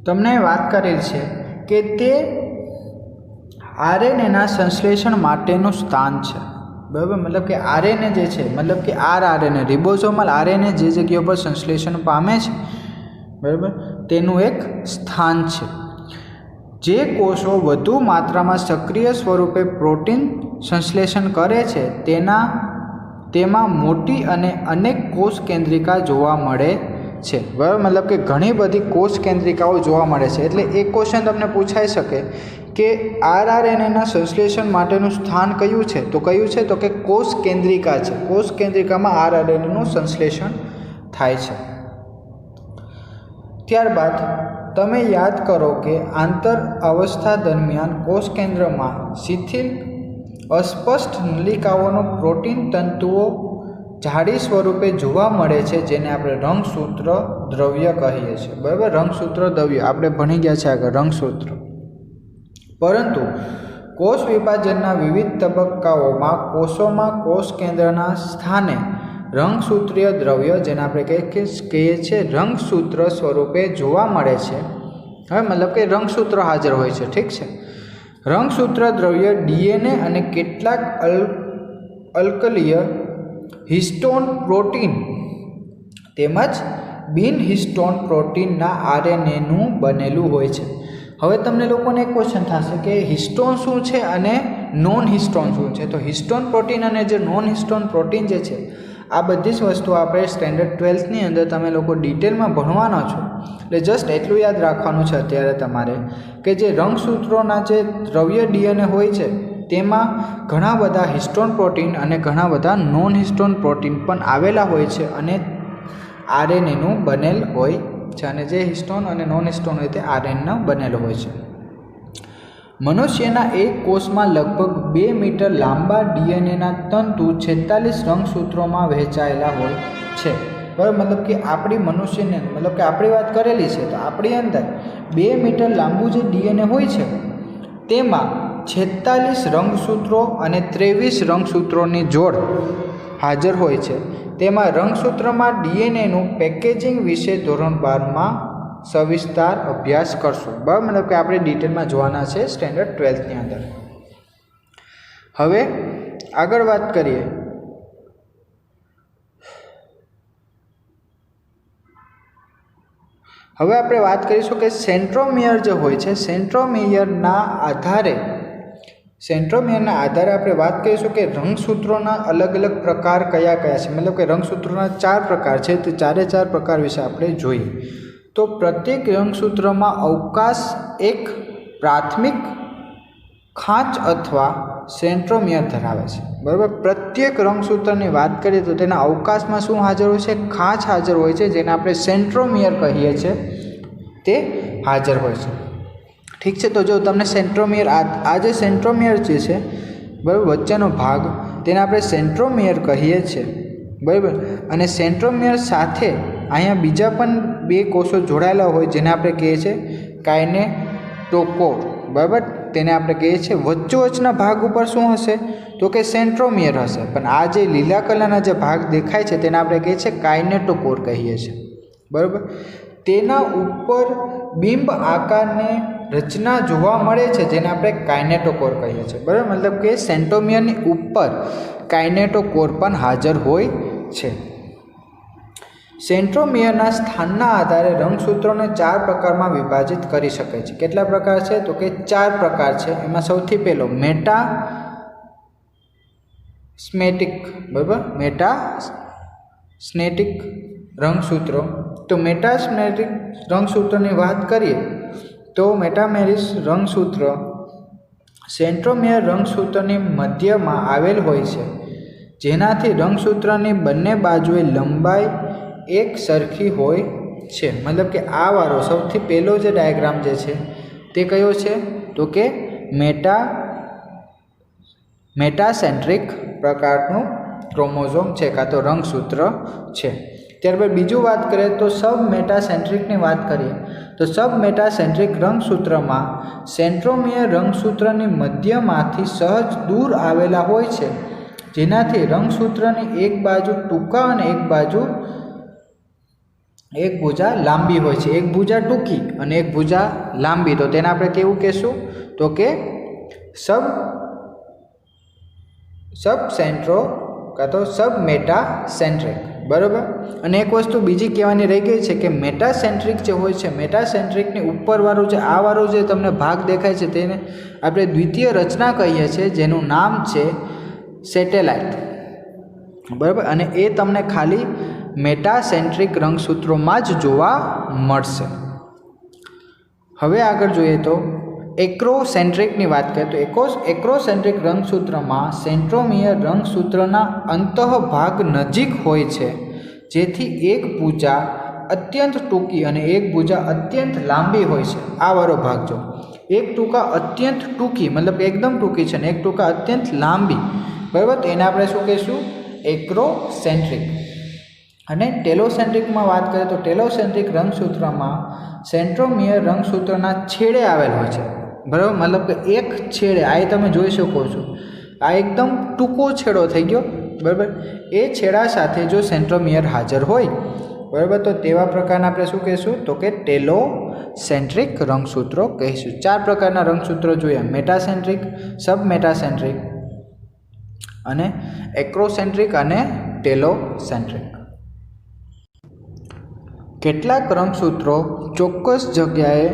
તમને વાત કરેલ છે કે તે આરએનએના સંશ્લેષણ માટેનું સ્થાન છે, બરાબર। મતલબ કે આરએનએ જે છે, મતલબ કે આરએનએ રિબોઝોમલ આરએનએ જે જગ્યા પર સંશ્લેષણ પામે છે, બરાબર, તેનું એક સ્થાન છે। જે કોષો વધુ માત્રામાં સક્રિય સ્વરૂપે પ્રોટીન સંશ્લેષણ કરે છે તેમાં મોટી અને અનેક કોષ કેન્દ્રિકા જોવા મળે છે, બરાબર। મતલબ કે ઘણી બધી કોષ કેન્દ્રિકાઓ જોવા મળે છે। એટલે એક ક્વેશ્ચન તમને પૂછાઈ શકે કે આરએનએના સંશ્લેષણ માટેનું સ્થાન કયું છે, તો કયું છે તો કે કોષ કેન્દ્રિકા છે, કોષ કેન્દ્રિકામાં આરએનએનું સંશ્લેષણ થાય છે। ત્યારબાદ તમે યાદ કરો કે આંતર અવસ્થા દરમિયાન કોષ કેન્દ્રમાં શિથિલ અસ્પષ્ટ નલિકાઓનો પ્રોટીન તંતુઓ જાડી સ્વરૂપે જોવા મળે છે, જેને આપણે રંગસૂત્ર દ્રવ્ય કહીએ છીએ, બરાબર। રંગસૂત્ર દ્રવ્ય આપણે ભણી ગયા છે આગળ, રંગસૂત્ર। પરંતુ કોષ વિભાજનના વિવિધ તબક્કાઓમાં કોષોમાં કોષ કેન્દ્રના સ્થાને રંગસૂત્રીય દ્રવ્ય, જેને આપણે કહીએ છીએ રંગસૂત્ર સ્વરૂપે જોવા મળે છે। હવે મતલબ કે રંગસૂત્ર હાજર હોય છે, ઠીક છે। રંગસૂત્ર દ્રવ્ય ડીએનએ અને કેટલાક અલ્કલીય હિસ્ટોન પ્રોટીન તેમજ બિન હિસ્ટોન પ્રોટીનના આરએનએનું બનેલું હોય છે। હવે તમને લોકોને એક ક્વેશ્ચન થશે કે હિસ્ટોન શું છે અને નોન હિસ્ટોન શું છે, તો હિસ્ટોન પ્રોટીન અને જે નોન હિસ્ટોન પ્રોટીન જે છે આ બધી જ વસ્તુ આપણે સ્ટેન્ડર્ડ 12થની અંદર તમે લોકો ડિટેલમાં ભણવાના છો, એટલે જસ્ટ એટલું યાદ રાખવાનું છે અત્યારે તમારે કે જે રંગસૂત્રોના જે દ્રવ્ય ડીએનએ હોય છે તેમાં ઘણા બધા હિસ્ટોન પ્રોટીન અને ઘણા બધા નોન હિસ્ટોન પ્રોટીન પણ આવેલા હોય છે અને આરએનએનું બનેલ હોય છે, અને જે હિસ્ટોન અને નોન હિસ્ટોન હોય તે આરએનએનો બનેલો હોય છે। મનુષ્યના એક કોષમાં લગભગ 2 મીટર લાંબા ડીએનએના તંતુ 46 રંગસૂત્રોમાં વહેંચાયેલા હોય છે, બરાબર। મતલબ કે આપણી મનુષ્યને મતલબ કે આપણી વાત કરેલી છે તો આપણી અંદર 2 મીટર લાંબુ જે ડીએનએ હોય છે તેમાં 46 રંગસૂત્રો અને 23 રંગસૂત્રોની જોડ હાજર હોય છે। તેમાં રંગસૂત્રમાં ડીએનએનું પેકેજિંગ વિશે ધોરણ 12માં સવિસ્તાર અભ્યાસ કરશું, બરાબર। મતલબ કે આપણે ડિટેલમાં જોવાના છે સ્ટેન્ડર્ડ 12થની અંદર। હવે આગળ વાત કરીએ, હવે આપણે વાત કરીશું કે સેન્ટ્રોમિયર જે હોય છે, સેન્ટ્રોમિયરના આધારે આપણે વાત કરીશું કે રંગસૂત્રોના અલગ અલગ પ્રકાર કયા કયા છે, મતલબ કે રંગસૂત્રોના 4 પ્રકાર છે, તો 4 પ્રકાર વિશે આપણે જોઈએ। તો પ્રત્યેક રંગસૂત્રમાં અવકાશ એક પ્રાથમિક ખાંચ અથવા સેન્ટ્રોમિયર ધરાવે છે, બરાબર। પ્રત્યેક રંગસૂત્રની વાત કરીએ તો તેના અવકાશમાં શું હાજર હોય છે, ખાંચ હાજર હોય છે, જેને આપણે સેન્ટ્રોમિયર કહીએ છીએ, તે હાજર હોય છે, ઠીક છે। તો જો તમને સેન્ટ્રોમિયર આ જે સેન્ટ્રોમિયર જે છે, બરાબર, વચ્ચેનો ભાગ તેને આપણે સેન્ટ્રોમિયર કહીએ છીએ, બરાબર। અને સેન્ટ્રોમિયર સાથે અહીંયા બીજા પણ 2 કોષો જોડાયેલા હોય જેને આપણે કહીએ છીએ કાઇનેટોકોર, બરાબર, તેને આપણે કહીએ છીએ। વચ્ચોવચના ભાગ ઉપર શું હશે તો કે સેન્ટ્રોમિયર હશે, પણ આ જે લીલા કલરના જે ભાગ દેખાય છે તેને આપણે કહીએ છીએ કાઇનેટોકોર કહીએ છીએ, બરાબર। તેના ઉપર બિંબ આકારને રચના જોવા મળે છે જેને આપણે કાઇનેટોકોર કહીએ છીએ, બરાબર। મતલબ કે સેન્ટ્રોમિયરની ઉપર કાઇનેટોકોર પણ હાજર હોય છે। સેન્ટ્રોમિયરના સ્થાનના આધારે રંગસૂત્રોને 4 પ્રકારમાં વિભાજિત કરી શકાય છે। કેટલા પ્રકાર છે તો કે 4 પ્રકાર છે। એમાં સૌથી પહેલો મેટા સ્મેટિક, બરાબર, મેટાસ્નેટિક રંગસૂત્રો. તો મેટાસ્નેટિક રંગસૂત્રની વાત કરીએ તો મેટામેરિસ રંગસૂત્ર સેન્ટ્રોમિયર રંગસૂત્રની મધ્યમાં આવેલ હોય છે, જેનાથી રંગસૂત્રની બંને બાજુએ લંબાઈ એક સરખી હોય છે. મતલબ કે આ વાળો સૌથી પહેલો જે ડાયાગ્રામ જે છે તે કયો છે તો કે મેટાસેન્ટ્રિક પ્રકારનું ક્રોમોઝોમ છે કાં તો રંગસૂત્ર છે. ત્યારબાદ બીજું વાત કરીએ તો સબ મેટાસેન્ટ્રિકની વાત કરીએ તો સબ મેટાસેન્ટ્રિક રંગસૂત્રમાં સેન્ટ્રોમિયર રંગસૂત્રની મધ્યમાંથી સહજ દૂર આવેલા હોય છે, જેનાથી રંગસૂત્રની એક બાજુ ટૂંકા અને એક ભુજા લાંબી હોય છે. એક ભુજા ટૂંકી અને એક ભુજા લાંબી, તો તેને આપણે કેવું કહેશું તો કે સબ સેન્ટ્રો કાં તો સબ મેટાસેન્ટ્રિક, બરાબર. અને એક વસ્તુ બીજી કહેવાની રહી ગઈ છે કે મેટાસેન્ટ્રિક જે હોય છે, મેટાસેન્ટ્રિકની ઉપરવાળું જે આ વાળું જે તમને ભાગ દેખાય છે તેને આપણે દ્વિતીય રચના કહીએ છીએ, જેનું નામ છે સેટેલાઇટ, બરાબર. અને એ તમને ખાલી મેટાસેન્ટ્રિક રંગસૂત્રોમાં જ જોવા મળશે. હવે આગળ જોઈએ તો એક્રોસેન્ટ્રિકની વાત કરીએ તો એક્રોસેન્ટ્રિક રંગસૂત્રમાં સેન્ટ્રોમિયર રંગસૂત્રના અંતઃભાગ નજીક હોય છે, જેથી એક ભુજા અત્યંત ટૂંકી અને એક ભુજા અત્યંત લાંબી હોય છે. આ વાળો ભાગ જો એક ટૂંકા અત્યંત ટૂંકી મતલબ એકદમ ટૂંકી છે ને એક ટૂંકા અત્યંત લાંબી, બરાબર. તો એને આપણે શું કહીશું એક્રોસેન્ટ્રિક. અને ટેલોસેન્ટ્રિકમાં વાત કરીએ તો ટેલોસેન્ટ્રિક રંગસૂત્રમાં સેન્ટ્રોમિયર રંગસૂત્રના છેડે આવેલ હોય છે, બરાબર. મતલબ કે એક છેડે આ તમે જોઈ શકો છો, આ એકદમ ટૂંકો છેડો થઈ ગયો, બરાબર. એ છેડા સાથે જો સેન્ટ્રોમિયર હાજર હોય, બરાબર, તો તેવા પ્રકારના આપણે શું કહીશું તો કે ટેલોસેન્ટ્રિક રંગસૂત્રો કહીશું. 4 પ્રકારના રંગસૂત્રો જોયા: મેટાસેન્ટ્રિક, સબ મેટાસેન્ટ્રિક અને એક્રોસેન્ટ્રિક અને ટેલોસેન્ટ્રિક. કેટલાક રંગસૂત્રો ચોક્કસ જગ્યાએ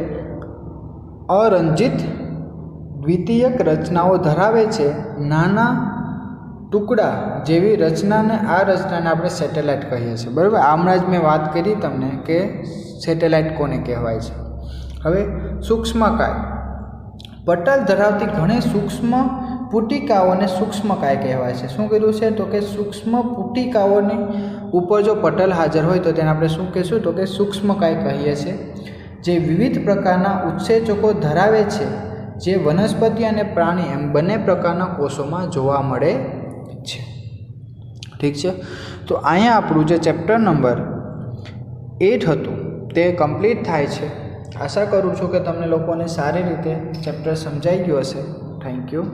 અરંજિત દ્વિતીયક રચનાઓ ધરાવે છે. નાના ટુકડા જેવી રચનાને આ રચનાને આપણે સેટેલાઇટ કહીએ છીએ, બરાબર. હમણાં જ મેં વાત કરી તમને કે સેટેલાઇટ કોને કહેવાય છે. હવે સૂક્ષ્મકાય, પટલ ધરાવતી ઘણી સૂક્ષ્મ પુટિકાઓને સૂક્ષ્મકાય કહેવાય છે. શું કીધું છે તો કે સૂક્ષ્મ પુટિકાઓની ઉપર જો પટલ હાજર હોય તો તેને આપણે શું કહીશું તો કે સૂક્ષ્મકાય કહીએ છીએ, જે વિવિધ પ્રકારના ઉત્સેચકો ધરાવે છે, જે વનસ્પતિ અને પ્રાણી એમ બંને પ્રકારના કોષોમાં જોવા મળે છે. ઠીક છે. તો અહીંયા આપણું જે ચેપ્ટર નંબર 8 હતું તે કમ્પ્લીટ થાય છે. આશા કરું છું કે તમને લોકોને સારી રીતે ચેપ્ટર સમજાઈ ગયું હશે. Thank you.